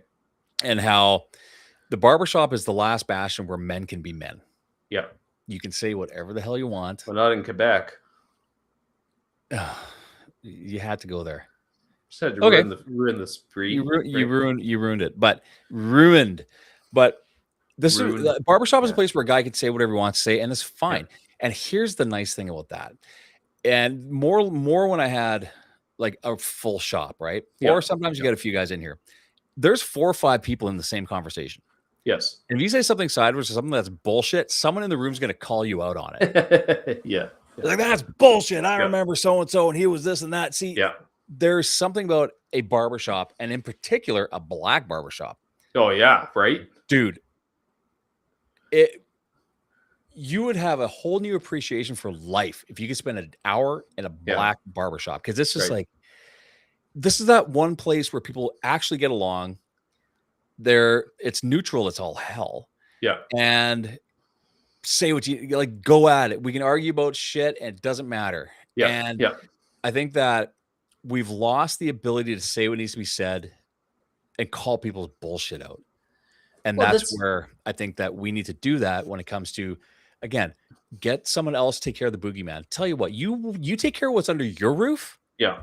And how the barbershop is the last bastion where men can be men. Yeah. You can say whatever the hell you want. Well, not in Quebec. You had to go there. Just had to ruin the spree. You ruined it. But ruined. But this is barbershop is a place where a guy can say whatever he wants to say, and it's fine. Yeah. And here's the nice thing about that. And more when I had like a full shop, right? Yeah. Or sometimes you get a few guys in here. There's 4 or 5 people in the same conversation. Yes. And if you say something sideways or something that's bullshit, someone in the room is going to call you out on it. Yeah. Like, that's bullshit. I remember so-and-so, and he was this and that. See, there's something about a barbershop, and in particular, a black barbershop. Oh, yeah. Right? Dude, you would have a whole new appreciation for life if you could spend an hour in a black barbershop. Because this is this is that one place where people actually get along. It's neutral. It's all hell. Yeah. And say what you like, go at it. We can argue about shit and it doesn't matter. Yeah. And I think that we've lost the ability to say what needs to be said and call people's bullshit out. And that's where I think that we need to do that when it comes to, again, get someone else to take care of the boogeyman. Tell you what, you take care of what's under your roof. Yeah.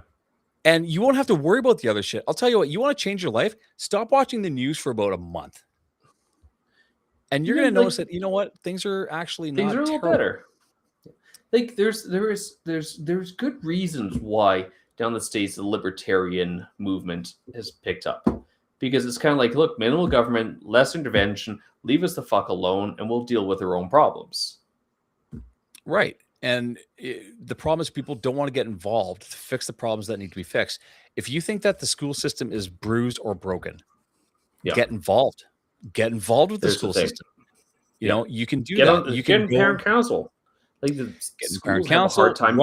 And you won't have to worry about the other shit. I'll tell you what, you want to change your life? Stop watching the news for about a month. And you're going to notice that, you know what? Things are actually not a little better. Like there's good reasons why down the States, the libertarian movement has picked up. Because it's kind of like, look, minimal government, less intervention, leave us the fuck alone, and we'll deal with our own problems. Right. And the problem is people don't want to get involved to fix the problems that need to be fixed. If you think that the school system is bruised or broken, get involved. Get involved with the school system. You know, you can do that. You can get in parent council. Like the parent council. Hard time.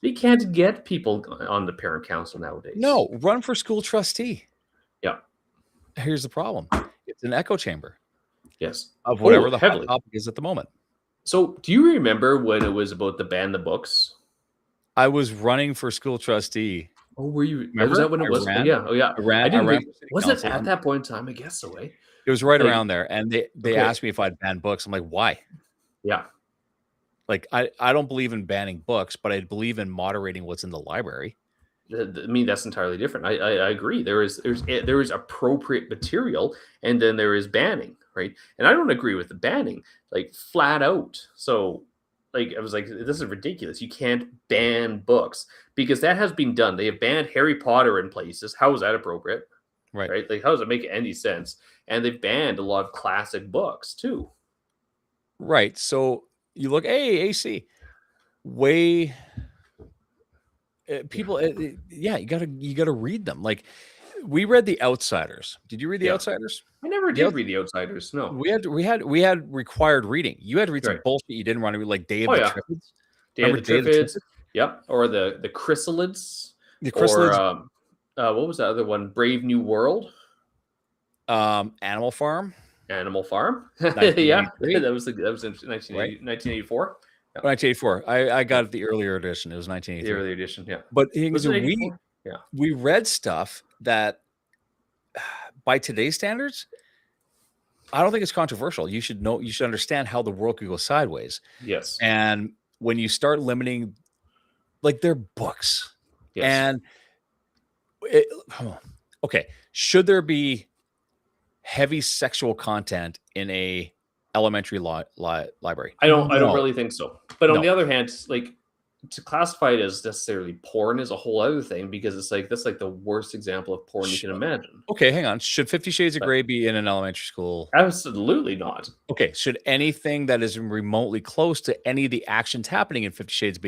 They can't get people on the parent council nowadays. No, run for school trustee. Yeah. Here's the problem. It's an echo chamber. Yes. Of whatever the hot topic is at the moment. So do you remember when it was about the ban the books? I was running for school trustee. Oh, were you? Remember? Was that when it was? Ran, oh, yeah. I ran was it at that point in time? I guess so, eh? It was right around there. And they asked me if I'd ban books. I'm like, why? Yeah. Like, I don't believe in banning books, but I believe in moderating what's in the library. I mean, that's entirely different. I agree. There is appropriate material, and then there is banning, right? And I don't agree with the banning, like flat out. So, like, I was like, this is ridiculous. You can't ban books because that has been done. They have banned Harry Potter in places. How is that appropriate? Right? Like, how does it make any sense? And they've banned a lot of classic books too. Right. So you look, AC, way. People, you gotta read them. Like, we read The Outsiders. Did you read The Outsiders? I never did read The Outsiders. No, we had required reading. You had to read some bullshit you didn't want to read, like Day of the Triffids. Day of the Triffids. Yep, or the Chrysalids. The Chrysalids. Or what was the other one? Brave New World. Animal Farm. Yeah, that was 1984. 1984. I got the earlier edition. It was 1983. The earlier edition, yeah. But we read stuff that, by today's standards, I don't think it's controversial. You should understand how the world could go sideways. Yes. And when you start limiting, like, their books, and okay, should there be heavy sexual content in a elementary library? I don't really think so. But on the other hand, like, to classify it as necessarily porn is a whole other thing because it's like that's like the worst example of porn you can imagine. Okay, hang on. Should 50 Shades of But Grey be in an elementary school? absolutely not. Okay, should anything that is remotely close to any of the actions happening in 50 Shades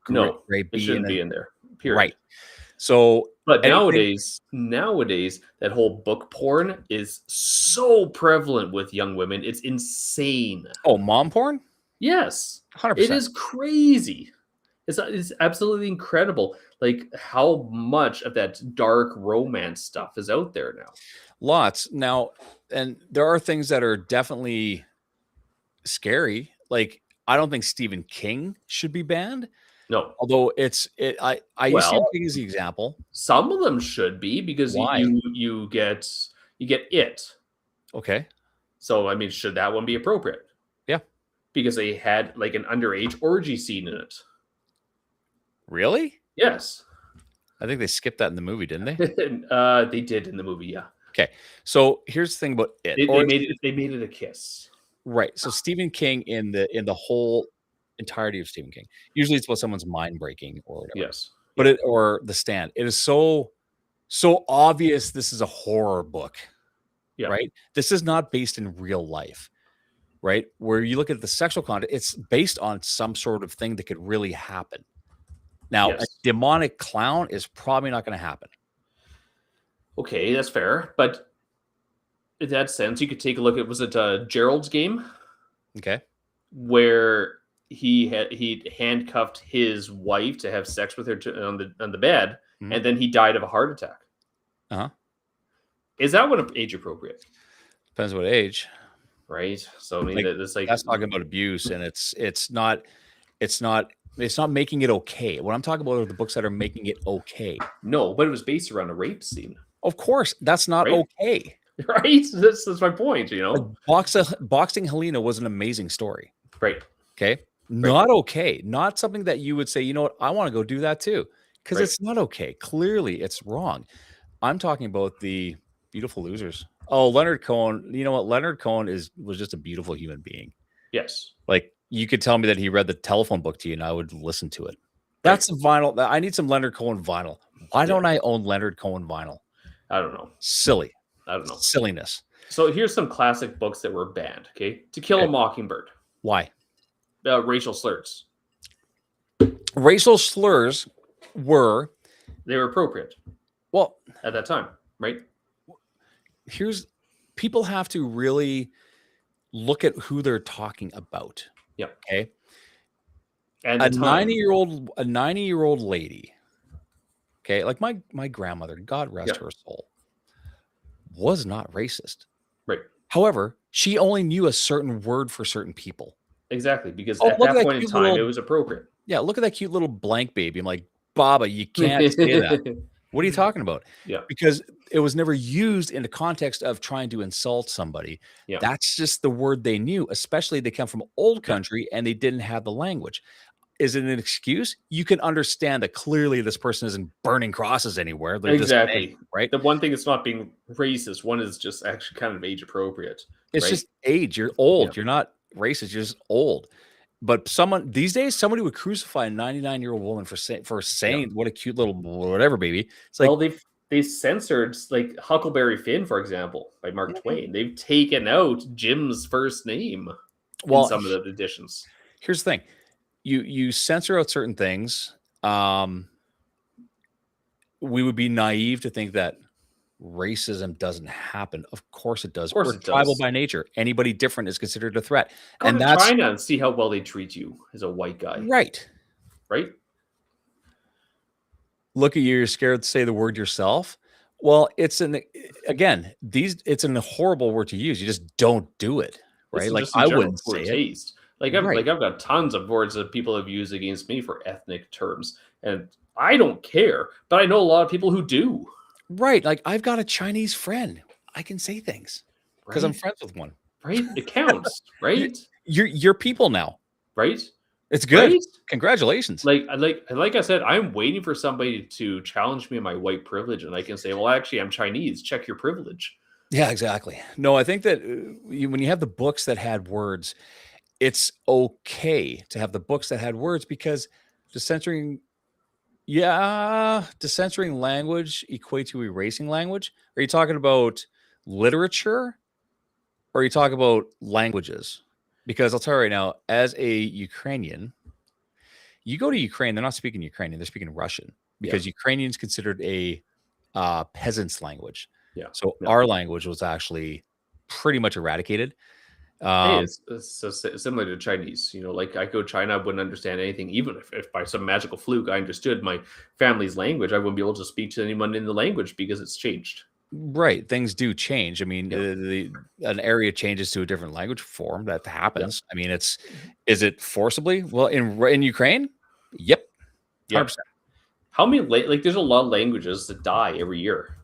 No, Grey it be in shouldn't an be in there. right? Period. So But anything nowadays, that whole book porn is so prevalent with young women. It's insane. oh, mom porn? Yes, it 100%. is crazy. It's absolutely incredible, like how much of that dark romance stuff is out there now. Lots. Now, and there are things that are definitely scary. Like, I don't think Stephen King should be banned. No, Although I use Stephen well, King as the example. some of them should be because Why? you get it. Okay. So I mean, should that one be appropriate? Yeah. Because they had like an underage orgy scene in it. Really? Yes. I think they skipped that in the movie, didn't they? They did in the movie, yeah. Okay. So here's the thing about it. They made it a kiss. Right. So Stephen King in the whole entirety of Stephen King. Usually it's about someone's mind breaking or whatever. Yes. But it or The Stand. It is so obvious this is a horror book. Yeah. Right? This is not based in real life. Right? Where you look at the sexual content, it's based on some sort of thing that could really happen. Now, Yes. a demonic clown is probably not going to happen. Okay, that's fair. But in that sense, you could take a look at was it Gerald's Game? Okay. Where he handcuffed his wife to have sex with her on the bed, and then he died of a heart attack. Uh-huh. Is that one age appropriate? Depends what age. Right. So I mean, it's like that's talking about abuse, and it's not making it okay. What I'm talking about are the books that are making it okay. No, but it was based around a rape scene. Of course, that's not Right? okay. Right? That's my point, you know? Like Boxing Helena was an amazing story. Right. Okay. Not okay. Not something that you would say, you know what, I want to go do that too. Because it's not okay. Clearly, it's wrong. I'm talking about the Beautiful Losers. Oh, Leonard Cohen. You know what? Leonard Cohen was just a beautiful human being. Yes. Like, you could tell me that he read the telephone book to you and I would listen to it. That's the vinyl. I need some Leonard Cohen vinyl. Why don't I own Leonard Cohen vinyl? I don't know. Silly. I don't know. Silliness. So here's some classic books that were banned. Okay. To Kill a Mockingbird. Why? Racial slurs. Racial slurs were... They were appropriate. Well, at that time, right? People have to really look at who they're talking about. Yeah. Okay. And a 90-year-old lady. Okay. Like my grandmother, God rest her soul, was not racist. Right. However, she only knew a certain word for certain people. Exactly. Because at that point in time, it was appropriate. Yeah. Look at that cute little blank baby. I'm like, Baba, you can't say that. What are you talking about? Yeah. Because it was never used in the context of trying to insult somebody. Yeah. That's just the word they knew, especially they come from old country and they didn't have the language. Is it an excuse? You can understand that clearly this person isn't burning crosses anywhere. They're exactly. Just right. The one thing is not being racist. One is just actually kind of age appropriate. It's just age. You're old. You're not racist. You're just old. But these days, somebody would crucify a 99-year-old woman for saying what a cute little whatever baby. It's like, well, they censored like Huckleberry Finn, for example, by Mark Twain. They've taken out Jim's first name in some of the editions. Here's the thing: you censor out certain things. We would be naive to think that racism doesn't happen. Of course it does. We're tribal by nature. Anybody different is considered a threat. Go to China and see how well they treat you as a white guy. Right. Right. Look at you. You're scared to say the word yourself. Well, it's a horrible word to use. You just don't do it. Right. Like I wouldn't say it. Like I've got tons of words that people have used against me for ethnic terms, and I don't care, but I know a lot of people who do. Right. Like I've got a Chinese friend. I can say things because I'm friends with one. Right. It counts. Right. You're people now. Right. It's good. Right? Congratulations. Like I said, I'm waiting for somebody to challenge me in my white privilege, and I can say, well, actually, I'm Chinese. Check your privilege. Yeah, exactly. No, I think that when you have the books that had words, it's okay to have the books that had words because Decentralizing, yeah, decentralizing language equate to erasing language. Are you talking about literature, or are you talking about languages? Because I'll tell you right now, as a Ukrainian, you go to Ukraine, they're not speaking Ukrainian, they're speaking Russian Yeah. because Ukrainian is considered a peasant's language. Yeah. So Yeah. our language was actually pretty much eradicated. Hey, Um, it's so similar to Chinese. Like I go to China, I wouldn't understand anything. Even if by some magical fluke I understood my family's language, I wouldn't be able to speak to anyone in the language because it's changed. right, things do change. I mean, Yeah. an area changes to a different language form. That Yeah. happens. I mean, is it forcibly? Well, in Ukraine, yep, Yeah. 100%. How many like? There's a lot of languages that die every year.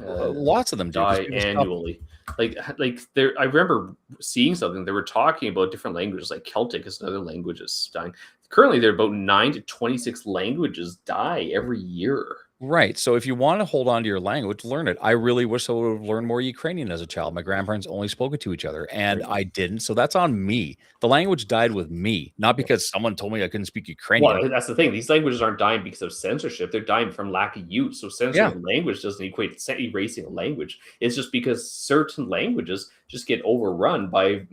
Lots of them do because Die people stop. annually. Like there, I remember seeing something. They were talking about different languages, like Celtic is another language is dying. Currently, there are about 9 to 26 languages die every year. Right. So if you want to hold on to your language, learn it. I really wish I would have learned more Ukrainian as a child. My grandparents only spoke it to each other, and Right? I didn't. So that's on me. The language died with me, not Yeah. because someone told me I couldn't speak Ukrainian. Well, that's the thing. These languages aren't dying because of censorship. They're dying from lack of use. So censoring Yeah. a language doesn't equate to erasing a language. It's just because certain languages just get overrun by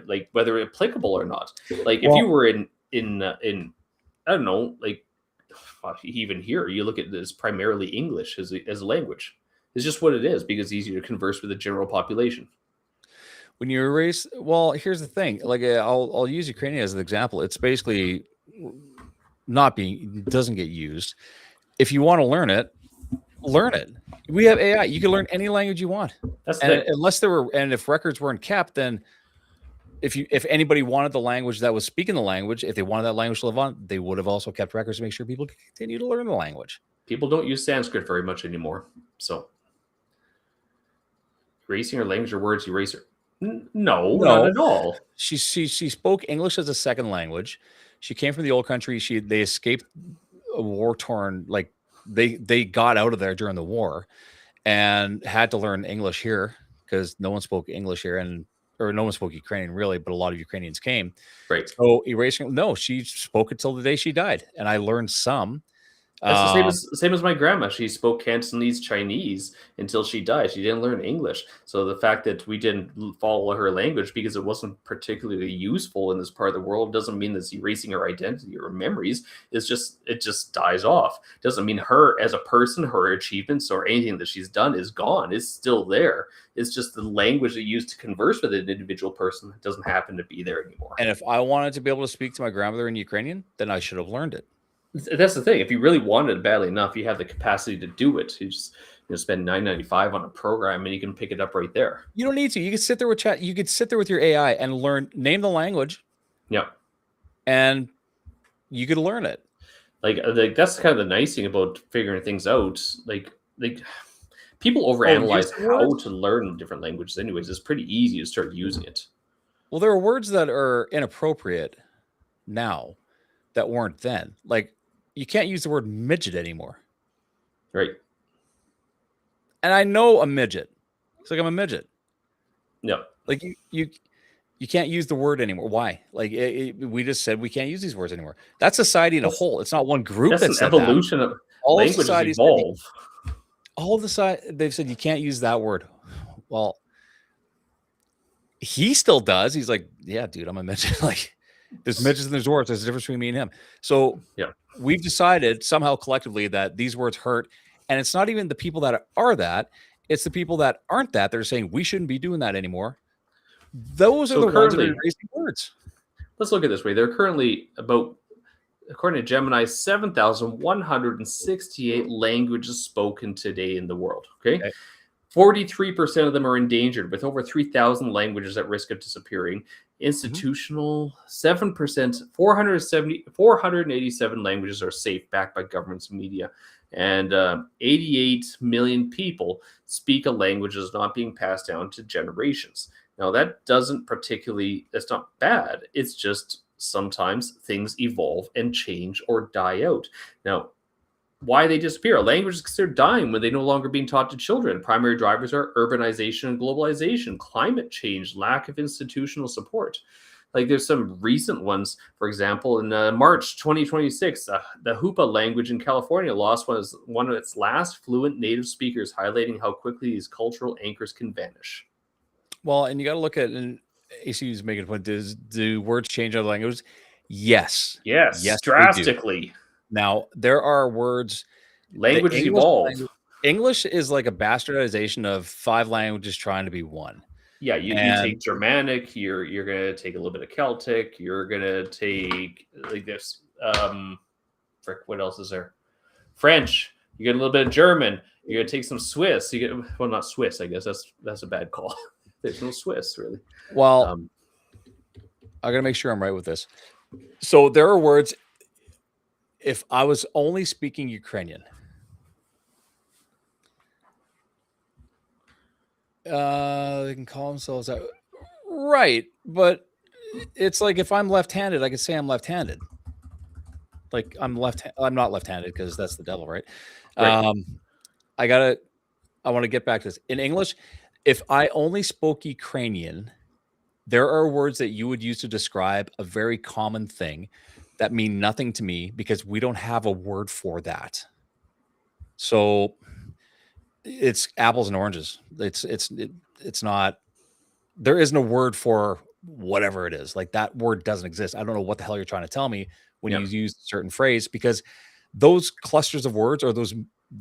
like whether applicable or not. Like if you Well, were in I don't know, like even here, you look at this primarily English as a language. It's just what it is because it's easier to converse with the general population. when you erase, well, here's the thing. Like I'll use Ukrainian as an example. It's basically not being doesn't get used. If you want to learn it. We have AI. You can learn any language you want, That's the and thing. unless if records weren't kept, then if anybody wanted the language that was speaking the language, if they wanted that language to live on, they would have also kept records to make sure people could continue to learn the language. People don't use Sanskrit very much anymore. So erasing her language or words eraser. No, not No, at all. she spoke English as a second language. She came from the old country. They escaped a war torn, like they got out of there during the war and had to learn English here because no one spoke English here, and or no one spoke Ukrainian really, but a lot of Ukrainians came. Right. So erasing, no, she spoke it till the day she died, and I learned some. That's the Um, same as my grandma. She spoke Cantonese Chinese until she died. She didn't learn English. So the fact that we didn't follow her language because it wasn't particularly useful in this part of the world doesn't mean that's erasing her identity or memories. It just dies off. Doesn't mean her as a person, her achievements or anything that she's done is gone. It's still there. It's just the language that you use to converse with an individual person doesn't happen to be there anymore. and if I wanted to be able to speak to my grandmother in Ukrainian, then I should have learned it. That's the thing. If you really wanted it badly enough, you have the capacity to do it. You just spend $9.95 on a program and you can pick it up right there. You don't need to. You could sit there with chat. You could sit there with your AI and name the language, Yeah. and you could learn it. Like that's kind of the nice thing about figuring things out. Like people overanalyze how to learn different languages anyways. It's pretty easy to start using it. Well, there are words that are inappropriate now that weren't then. Like you can't use the word midget anymore. Right. And I know a midget. It's like I'm a midget. Yeah. Like you can't use the word anymore. Why? Like we just said we can't use these words anymore. That's society in a whole. It's not one group That's that an said evolution of all of languages society evolve. all of the side they've said you can't use that word. Well, he still does. He's like, yeah, dude, I'm a midget. Like there's midgets and there's dwarves. There's a difference between me and him. So Yeah. we've decided somehow collectively that these words hurt. And it's not even the people that are that, it's the people that aren't that are saying we shouldn't be doing that anymore. Those are the ones that are erasing words. Let's look at it this way. There are currently about, according to Gemini, 7,168 languages spoken today in the world. Okay. 43% of them are endangered, with over 3,000 languages at risk of disappearing. Institutional, 7%, 487 languages are safe, backed by governments and media. And 88 million people speak a language that is not being passed down to generations. Now, that's not bad. It's just sometimes things evolve and change or die out. Now, why they disappear? A language is considered dying when they no longer being taught to children. Primary drivers are urbanization and globalization, climate change, lack of institutional support. Like there's some recent ones. For example, in March 2026, the Hoopa language in California lost one of its last fluent native speakers, highlighting how quickly these cultural anchors can vanish. Well, and you got to look at, and ACU's making a point. Do words change other languages? Yes. Yes, Yes, they do. drastically. Now, there are words, the Languages evolve. English is like a bastardization of 5 languages trying to be one. Yeah, you And take Germanic, you're gonna take a little bit of Celtic, you're gonna take like this. Frick, what else is there? French. You get a little bit of German. You're gonna take some Swiss. You get, well, not Swiss. I guess that's a bad call. There's no Swiss really. well, I got to make sure I'm right with this. So there are words. If I was only speaking Ukrainian, they can call themselves out. Right, but it's like if I'm left-handed, I could say I'm left-handed. Like I'm not left-handed because that's the devil, right? Right. I want to get back to this. In English, if I only spoke Ukrainian, there are words that you would use to describe a very common thing that mean nothing to me because we don't have a word for that. So it's apples and oranges. It's not. There isn't a word for whatever it is. Like that word doesn't exist. I don't know what the hell you're trying to tell me when you use a certain phrase, because those clusters of words or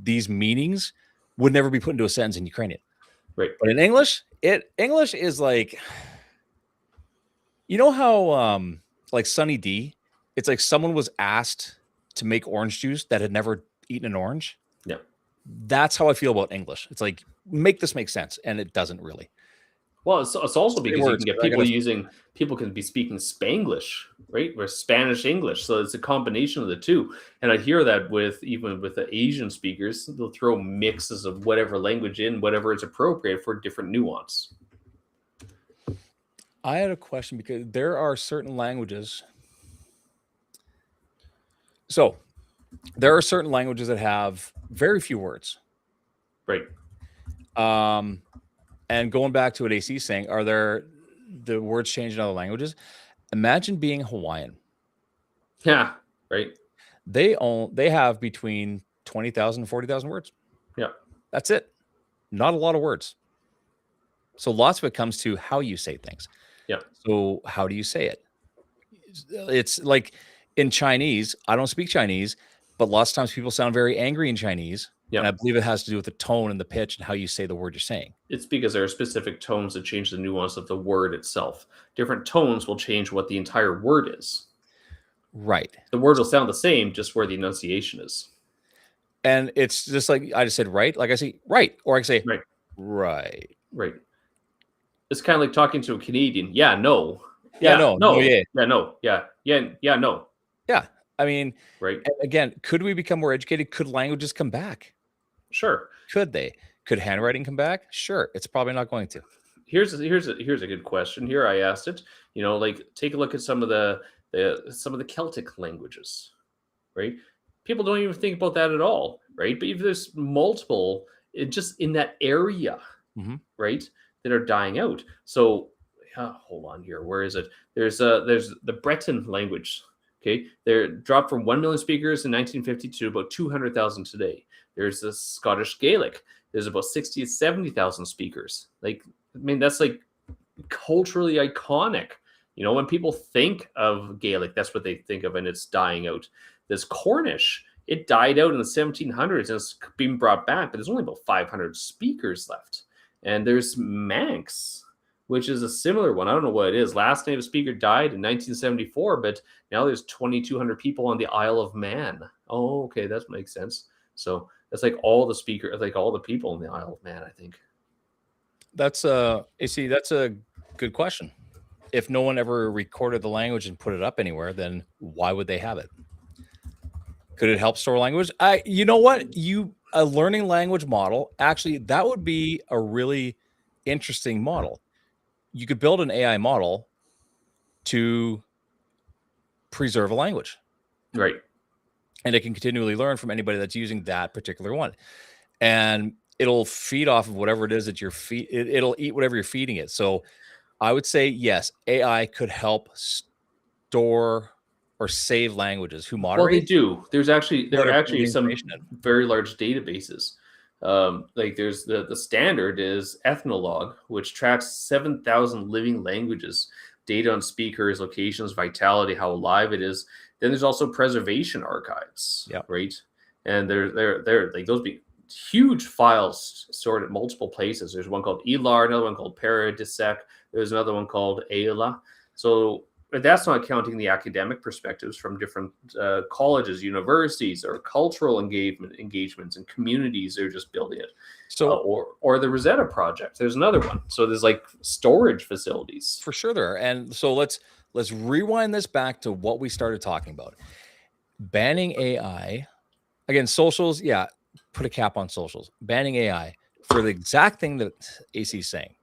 these meanings would never be put into a sentence in Ukrainian. Right. But in English, English is like, you know how like Sunny D, it's like someone was asked to make orange juice that had never eaten an orange. Yeah. That's how I feel about English. It's like, make this make sense, and it doesn't really. Well, it's also because you can get gotta, people can be speaking Spanglish, right? Or Spanish English. So it's a combination of the two. And I hear that even with the Asian speakers, they'll throw mixes of whatever language in, whatever is appropriate for different nuance. I had a question because there are certain languages. So there are certain languages that have very few words. Right. And going back to what AC is saying, are there the words change in other languages? Imagine being Hawaiian. Yeah. Right. They have between 20,000 and 40,000 words. Yeah. That's it. Not a lot of words. So lots of it comes to how you say things. Yeah. So how do you say it? It's like in Chinese, I don't speak Chinese, but lots of times people sound very angry in Chinese. Yeah. And I believe it has to do with the tone and the pitch and how you say the word you're saying. It's because there are specific tones that change the nuance of the word itself. Different tones will change what the entire word is. Right. The word will sound the same, just where the enunciation is. And it's just like I just said, right? Like I say, right. Or I can say, right. Right. Right. It's kind of like talking to a Canadian. Yeah, no. Yeah, no. Yeah. Yeah, no. Yeah. Yeah. Yeah, no. Yeah. I mean, right. Again, could we become more educated? Could languages come back? Sure. Could they? Could handwriting come back? Sure. It's probably not going to. Here's a good question. Here I asked it. Like take a look at some of the Celtic languages, right? People don't even think about that at all, right? But if there's multiple, just in that area, right, that are dying out. So hold on here. Where is it? There's the Breton language. Okay, they're dropped from 1 million speakers in 1950 to about 200,000 today. There's the Scottish Gaelic. There's about 60 to 70,000 speakers. Like, I mean, that's like culturally iconic. When people think of Gaelic, that's what they think of, and it's dying out. There's Cornish. It died out in the 1700s and it's been brought back, but there's only about 500 speakers left. And there's Manx, which is a similar one. I don't know what it is. Last native speaker died in 1974, but now there's 2,200 people on the Isle of Man. Oh, okay, that makes sense. So that's like all the speakers, like all the people in the Isle of Man, I think. That's that's a good question. If no one ever recorded the language and put it up anywhere, then why would they have it? Could it help store language? You know what? A learning language model, actually, that would be a really interesting model. You could build an AI model to preserve a language. Right. And it can continually learn from anybody that's using that particular one. And it'll feed off of whatever it is that it'll eat whatever you're feeding it. So I would say yes, AI could help store or save languages. Who Well, they moderates? do. There are How to put actually the some information in. very large databases. Like there's the standard is Ethnologue, which tracks 7,000 living languages, data on speakers, locations, vitality, how alive it is. Then there's also preservation archives, Yeah. right? And they're like those be huge files stored at multiple places. There's one called ELAR, another one called Paradisec. There's another one called AILA. So but that's not counting the academic perspectives from different colleges, universities, or cultural engagements and communities. They're just building it, So or the Rosetta Project. There's another one. So there's like storage facilities. for sure there are. And so let's rewind this back to what we started talking about. Banning AI. Again, socials, yeah, put a cap on socials. Banning AI for the exact thing that AC is saying.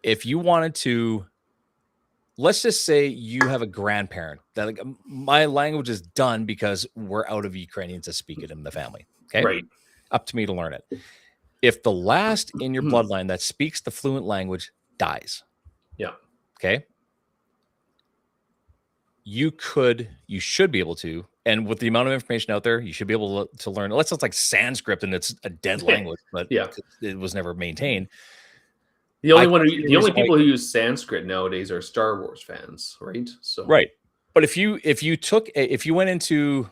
If you wanted to, let's just say you have a grandparent that like my language is done because we're out of Ukrainian to speak it in the family. Okay. Right. Up to me to learn it. If the last in your bloodline that speaks the fluent language dies. Yeah. Okay. You should be able to, and with the amount of information out there, you should be able to learn. Let's not like Sanskrit and it's a dead language, but Yeah. it was never maintained. The only people who use Sanskrit nowadays are Star Wars fans, right? So right. But if you went into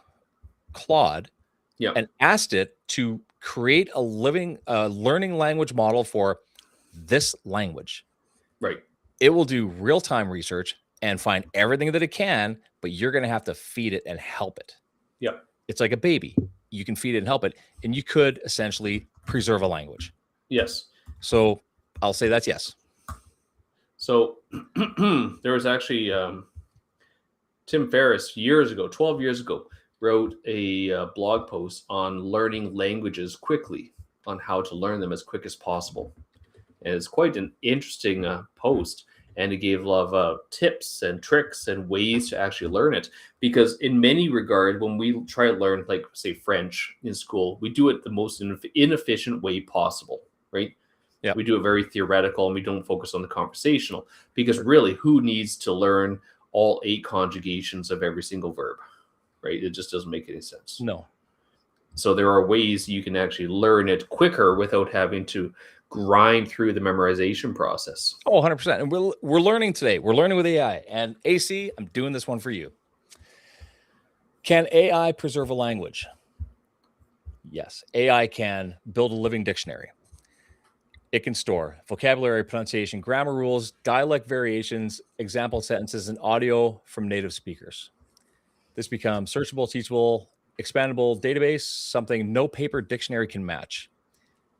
Claude and asked it to create a living learning language model for this language, right, it will do real-time research and find everything that it can, but you're going to have to feed it and help it. Yeah. It's like a baby. You can feed it and help it, and you could essentially preserve a language. Yes. So I'll say that's yes. So there was actually Tim Ferriss 12 years ago, wrote a blog post on learning languages quickly, on how to learn them as quick as possible. And it's quite an interesting post. And he gave a lot of tips and tricks and ways to actually learn it. Because in many regards, when we try to learn, like, say, French in school, we do it the most inefficient way possible, right? Yeah. We do it very theoretical and we don't focus on the conversational. Because really, who needs to learn all 8 conjugations of every single verb, right? It just doesn't make any sense. No. So there are ways you can actually learn it quicker without having to grind through the memorization process. Oh, 100%. And we're learning today. We're learning with AI. And AC, I'm doing this one for you. Can AI preserve a language? Yes. AI can build a living dictionary. It can store vocabulary, pronunciation, grammar rules, dialect variations, example sentences, and audio from native speakers. This becomes searchable, teachable, expandable database, something no paper dictionary can match.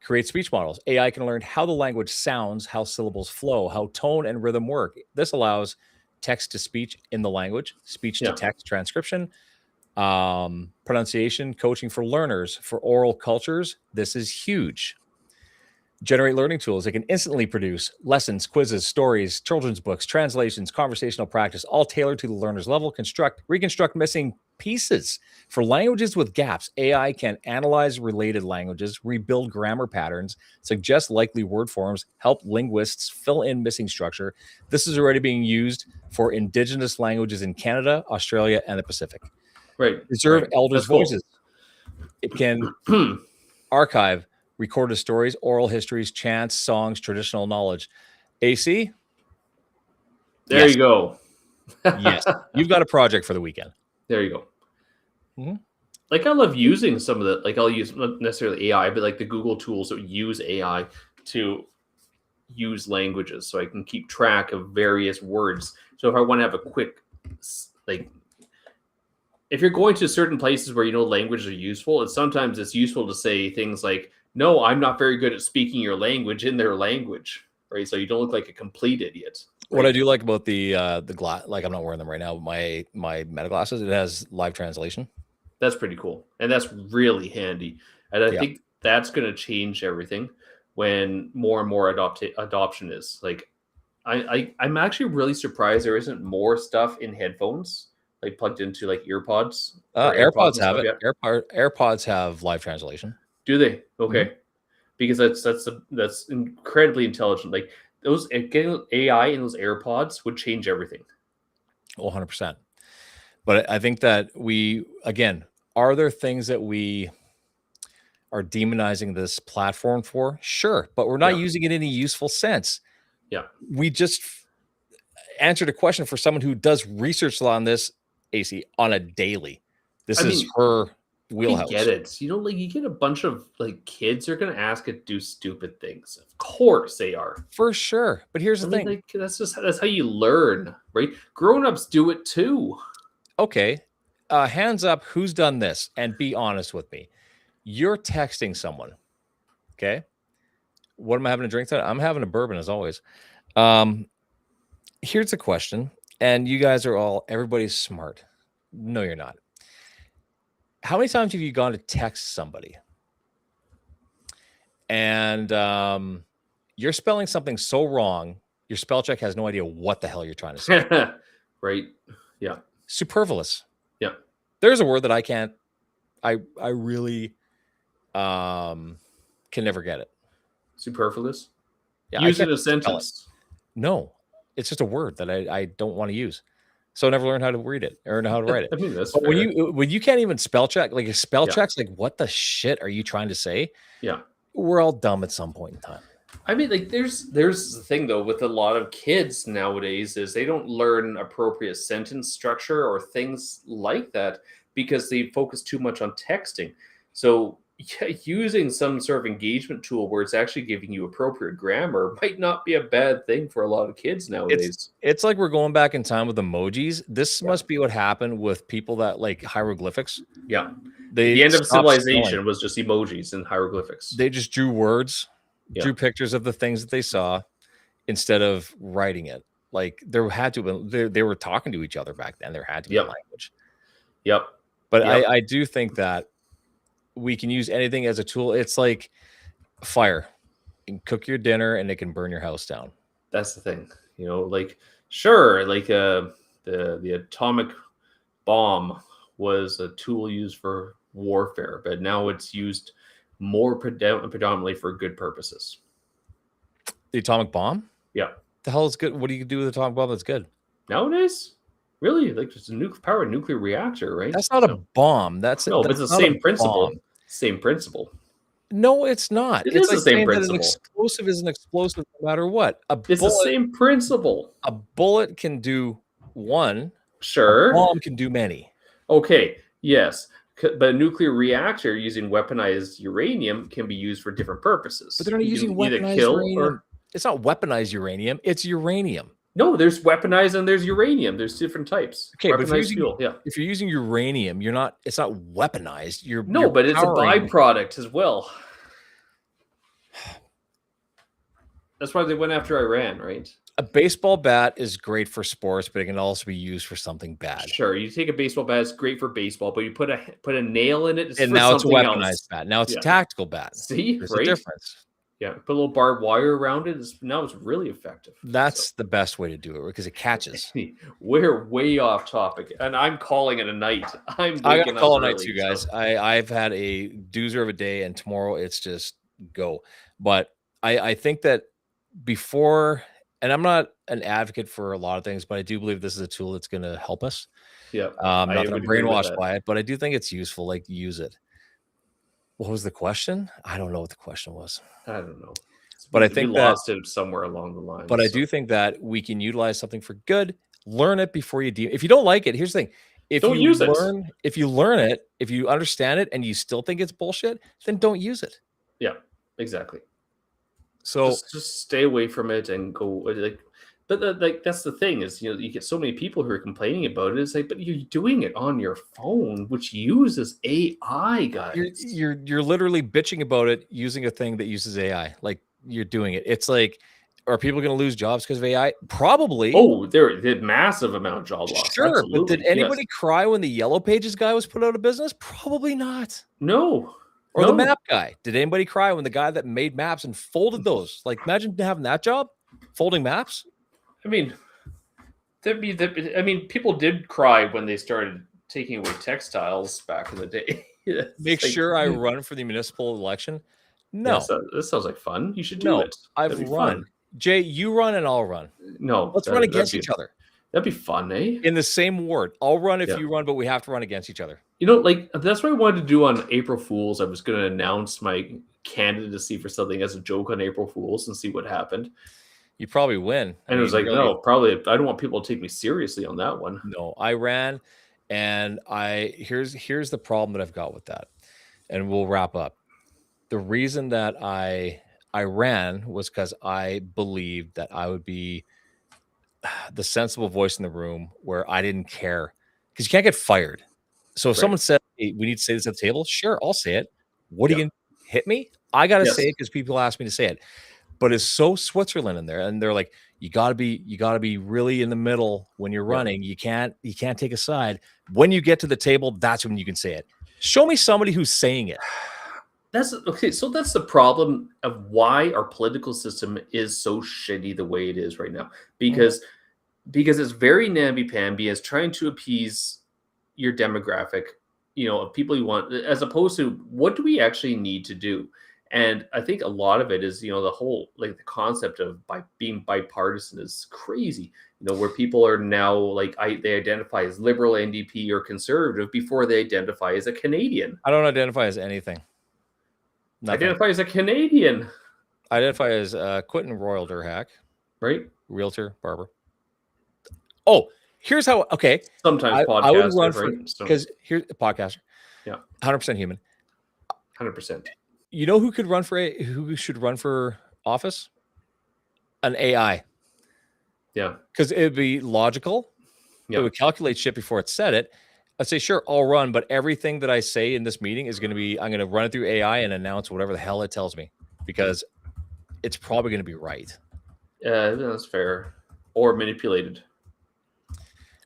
Create speech models. AI can learn how the language sounds, how syllables flow, how tone and rhythm work. This allows text to speech in the language, speech to text transcription, pronunciation, coaching for learners, for oral cultures. This is huge. Generate learning tools. They can instantly produce lessons, quizzes, stories, children's books, translations, conversational practice, all tailored to the learner's level. Reconstruct missing pieces. For languages with gaps, AI can analyze related languages, rebuild grammar patterns, suggest likely word forms, help linguists fill in missing structure. This is already being used for indigenous languages in Canada, Australia, and the Pacific. Right. Preserve elders' voices. It can archive recorded stories, oral histories, chants, songs, traditional knowledge. AC? There you go. Yes. You've got a project for the weekend. There you go. Mm-hmm. Like, I love using some of the, like, I'll use not necessarily AI, but like the Google tools that use AI to use languages so I can keep track of various words. So if I want to have a quick, like, if you're going to certain places where languages are useful, sometimes it's useful to say things like, no, I'm not very good at speaking your language in their language, right? So you don't look like a complete idiot. Right? What I do like about the glass, like I'm not wearing them right now, my Meta glasses, it has live translation. That's pretty cool. And that's really handy. And I think that's going to change everything when more and more adoption is. Like, I'm actually really surprised there isn't more stuff in headphones, like plugged into like earpods. AirPods have it. AirPods have live translation. Do they? Okay. Mm-hmm. Because that's incredibly intelligent. Like, getting AI in those AirPods would change everything. 100%. But I think that again, are there things that we are demonizing this platform for? Sure, but we're not using it in a useful sense. Yeah. We just answered a question for someone who does research on this, AC, on a daily. This is her wheelhouse. I get it. Like you get a bunch of like kids are going to ask it to do stupid things. Of course they are. For sure. But here's the thing. Like, that's how you learn, right? Grown-ups do it too. Okay. Hands up, who's done this? And be honest with me. You're texting someone. Okay. What am I having a drink tonight? I'm having a bourbon as always. Here's a question. And you guys are everybody's smart. No, you're not. How many times have you gone to text somebody and you're spelling something so wrong, your spell check has no idea what the hell you're trying to say? Right. Yeah. Superfluous. Yeah. There's a word that I really can never get it. Superfluous? Yeah, use it in a sentence. No, it's just a word that I don't want to use. So I never learned how to read it or how to write it. I mean, that's but when you can't even spell check, like a spell check's like, what the shit are you trying to say? Yeah. We're all dumb at some point in time. I mean, like there's the thing though with a lot of kids nowadays is they don't learn appropriate sentence structure or things like that because they focus too much on texting. So using some sort of engagement tool where it's actually giving you appropriate grammar might not be a bad thing for a lot of kids nowadays. It's like we're going back in time with emojis. This must be what happened with people that like hieroglyphics. Yeah. The end of civilization was just emojis and hieroglyphics. They just drew words, drew pictures of the things that they saw instead of writing it. Like there had to be, they were talking to each other back then. There had to be a language. Yep. But I do think that we can use anything as a tool. It's like fire. You can cook your dinner and it can burn your house down. That's the thing. Like sure, like the atomic bomb was a tool used for warfare, but now it's used more predominantly for good purposes. The atomic bomb? Yeah. The hell is good? What do you do with the atomic bomb that's good? Nowadays? Really? Like just a powered nuclear reactor, right? That's not a bomb. But it's the same principle. Same principle. No, it's not. It's like the same principle. An explosive is an explosive no matter what. It's the same principle. A bullet can do one. Sure. A bomb can do many. Okay. Yes. But a nuclear reactor using weaponized uranium can be used for different purposes. But they're not using weaponized uranium. It's not weaponized uranium. It's uranium. No, there's weaponized and there's uranium. There's different types. Okay, but if you're using uranium, it's not weaponized. But it's a byproduct as well. That's why they went after Iran, right? A baseball bat is great for sports, but it can also be used for something bad. Sure, you take a baseball bat; it's great for baseball, but you put a nail in it, and now it's a weaponized bat. Now it's a tactical bat. See, there's a difference. Yeah, put a little barbed wire around it. Now it's really effective. That's the best way to do it because it catches. We're way off topic, and I'm calling it a night. I gotta call it a night too, guys. So. I've had a doozer of a day, and tomorrow it's just go. But I think that before, and I'm not an advocate for a lot of things, but I do believe this is a tool that's going to help us. Yeah, not that I'm brainwashed by it, but I do think it's useful. Like use it. What was the question? I don't know what the question was. I don't know. But I think we lost it somewhere along the line. But I do think that we can utilize something for good. Learn it before you if you don't like it, here's the thing. If you learn it, if you understand it and you still think it's bullshit, then don't use it. Yeah, exactly. So just stay away from it and go like. But that's the thing is, you get so many people who are complaining about it. It's like, but you're doing it on your phone, which uses AI, guys. You're literally bitching about it using a thing that uses AI. Like you're doing it. It's like, are people going to lose jobs because of AI? Probably. Oh, there did massive amount of job loss. Sure, absolutely. But did anybody cry when the Yellow Pages guy was put out of business? Probably not. No. Or the map guy. Did anybody cry when the guy that made maps and folded those? Like, imagine having that job, folding maps. I mean, people did cry when they started taking away textiles back in the day. Make sure I run for the municipal election. No, this sounds like fun. You should do it. I've run. Jay, you run and I'll run. No, Let's run against each other that'd be fun, eh? in the same ward. I'll run if Yeah. you run, but we have to run against each other. Like that's what I wanted to do on April Fools. I was going to announce my candidacy for something as a joke on April Fools and see what happened. You probably win. And it was like, no, probably. I don't want people to take me seriously on that one. No, I ran, and here's the problem that I've got with that, and we'll wrap up. The reason that I ran was because I believed that I would be the sensible voice in the room where I didn't care, because you can't get fired. So if someone said, "Hey, we need to say this at the table," sure, I'll say it. What are you gonna hit me? I gotta say it because people ask me to say it. But it's so Switzerland in there, and they're like, you gotta be really in the middle when you're running. You can't take a side. When you get to the table, that's when you can say it. Show me somebody who's saying it. That's okay. So that's the problem of why our political system is so shitty the way it is right now. Because it's very namby-pamby, as trying to appease your demographic, of people you want, as opposed to what do we actually need to do. And I think a lot of it is, the whole, like, the concept of being bipartisan is crazy, where people are now like, they identify as liberal, NDP, or conservative before they identify as a Canadian. I don't identify as anything. Nothing. Identify as a Canadian. I identify as Quentin Royal Durhack. Right? Realtor, barber. Oh, here's how. Okay. Sometimes podcaster, I would run for, because here's a podcaster. Yeah. 100% human. 100%. You know who who should run for office? An AI. Yeah. Because it would be logical. Yeah. It would calculate shit before it said it. I'd say, sure, I'll run, but everything that I say in this meeting is going to be, I'm going to run it through AI and announce whatever the hell it tells me, because it's probably going to be right. Yeah, that's fair. Or manipulated.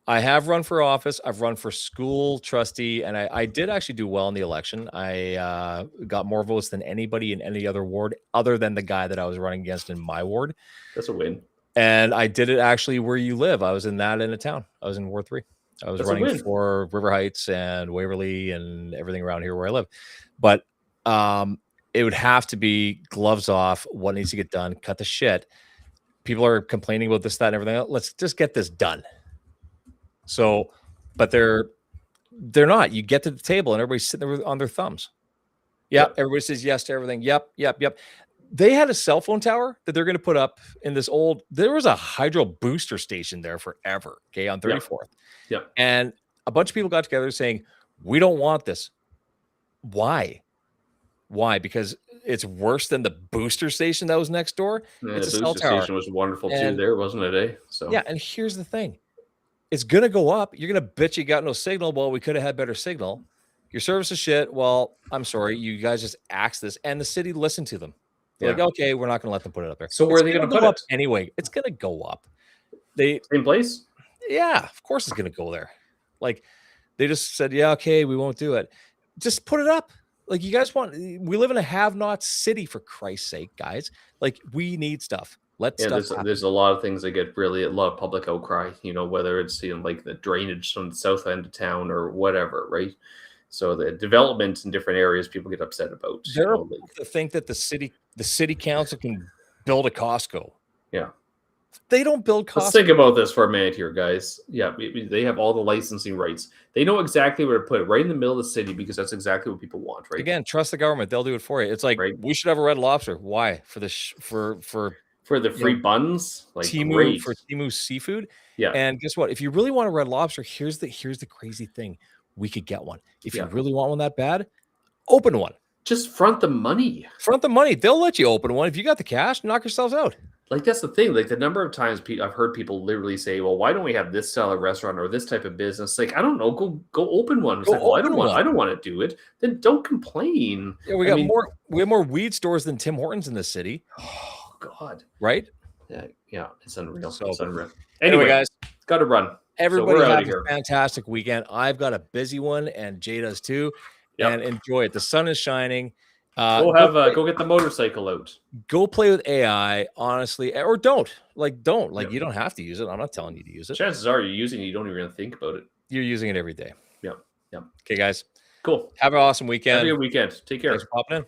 I have run for office. I've run for school trustee, and I did actually do well in the election. I got more votes than anybody in any other ward other than the guy that I was running against in my ward. That's a win. And I did it actually where you live. I was in that in a town. I was in Ward 3. I was running for River Heights and Waverly and everything around here where I live. But it would have to be gloves off. What needs to get done? Cut the shit. People are complaining about this, that, and everything else. Let's just get this done. So, but they're not. You get to the table and everybody's sitting there on their thumbs. Yep. Everybody says yes to everything. Yep. They had a cell phone tower that they're going to put up in this old. There was a hydro booster station there forever. Okay, on 34th. Yeah. And a bunch of people got together saying, "We don't want this." Why? Because it's worse than the booster station that was next door. Yeah, it's the booster station was wonderful too. There, wasn't it? Eh? So yeah. And here's the thing. It's going to go up. You're going to bitch you got no signal. Well, we could have had better signal. Your service is shit. Well, I'm sorry. You guys just axed this. And the city listened to them. They're like, okay, we're not going to let them put it up there. So where are they going to put it? Anyway, it's going to go up. Same place? Yeah, of course it's going to go there. Like, they just said, yeah, okay, we won't do it. Just put it up. Like, you guys we live in a have-not city, for Christ's sake, guys. Like, we need stuff. There's a lot of things that get a lot of public outcry, whether it's like the drainage from the south end of town or whatever, right? So the development in different areas people get upset about. They're to think that the city council can build a Costco. Yeah. They don't build Costco. Let's think about this for a minute here, guys. Yeah, they have all the licensing rights. They know exactly where to put it, right in the middle of the city, because that's exactly what people want, right? Again, trust the government. They'll do it for you. It's like, we should have a Red Lobster. Why? For the free buns, like Timu seafood. Yeah. And guess what? If you really want a Red Lobster, here's the crazy thing. We could get one. If you really want one that bad, open one. Just front the money. They'll let you open one. If you got the cash, knock yourselves out. Like, that's the thing. Like, the number of times I've heard people literally say, well, why don't we have this style of restaurant or this type of business? Like, I don't know. Go open one. It's like, well, I don't want to do it. Then don't complain. Yeah, we have more weed stores than Tim Hortons in this city. Oh, God. Right? Yeah. It's unreal. So, it's unreal. Anyway, guys, got to run. Everybody have a fantastic weekend. I've got a busy one, and Jay does too. Yep. And enjoy it. The sun is shining. Go get the motorcycle out. Go play with AI, honestly, or don't. You don't have to use it. I'm not telling you to use it. Chances are you're using it. You don't even think about it. You're using it every day. Yeah. Okay, guys. Cool. Have an awesome weekend. Have a good weekend. Take care. Thanks for popping in.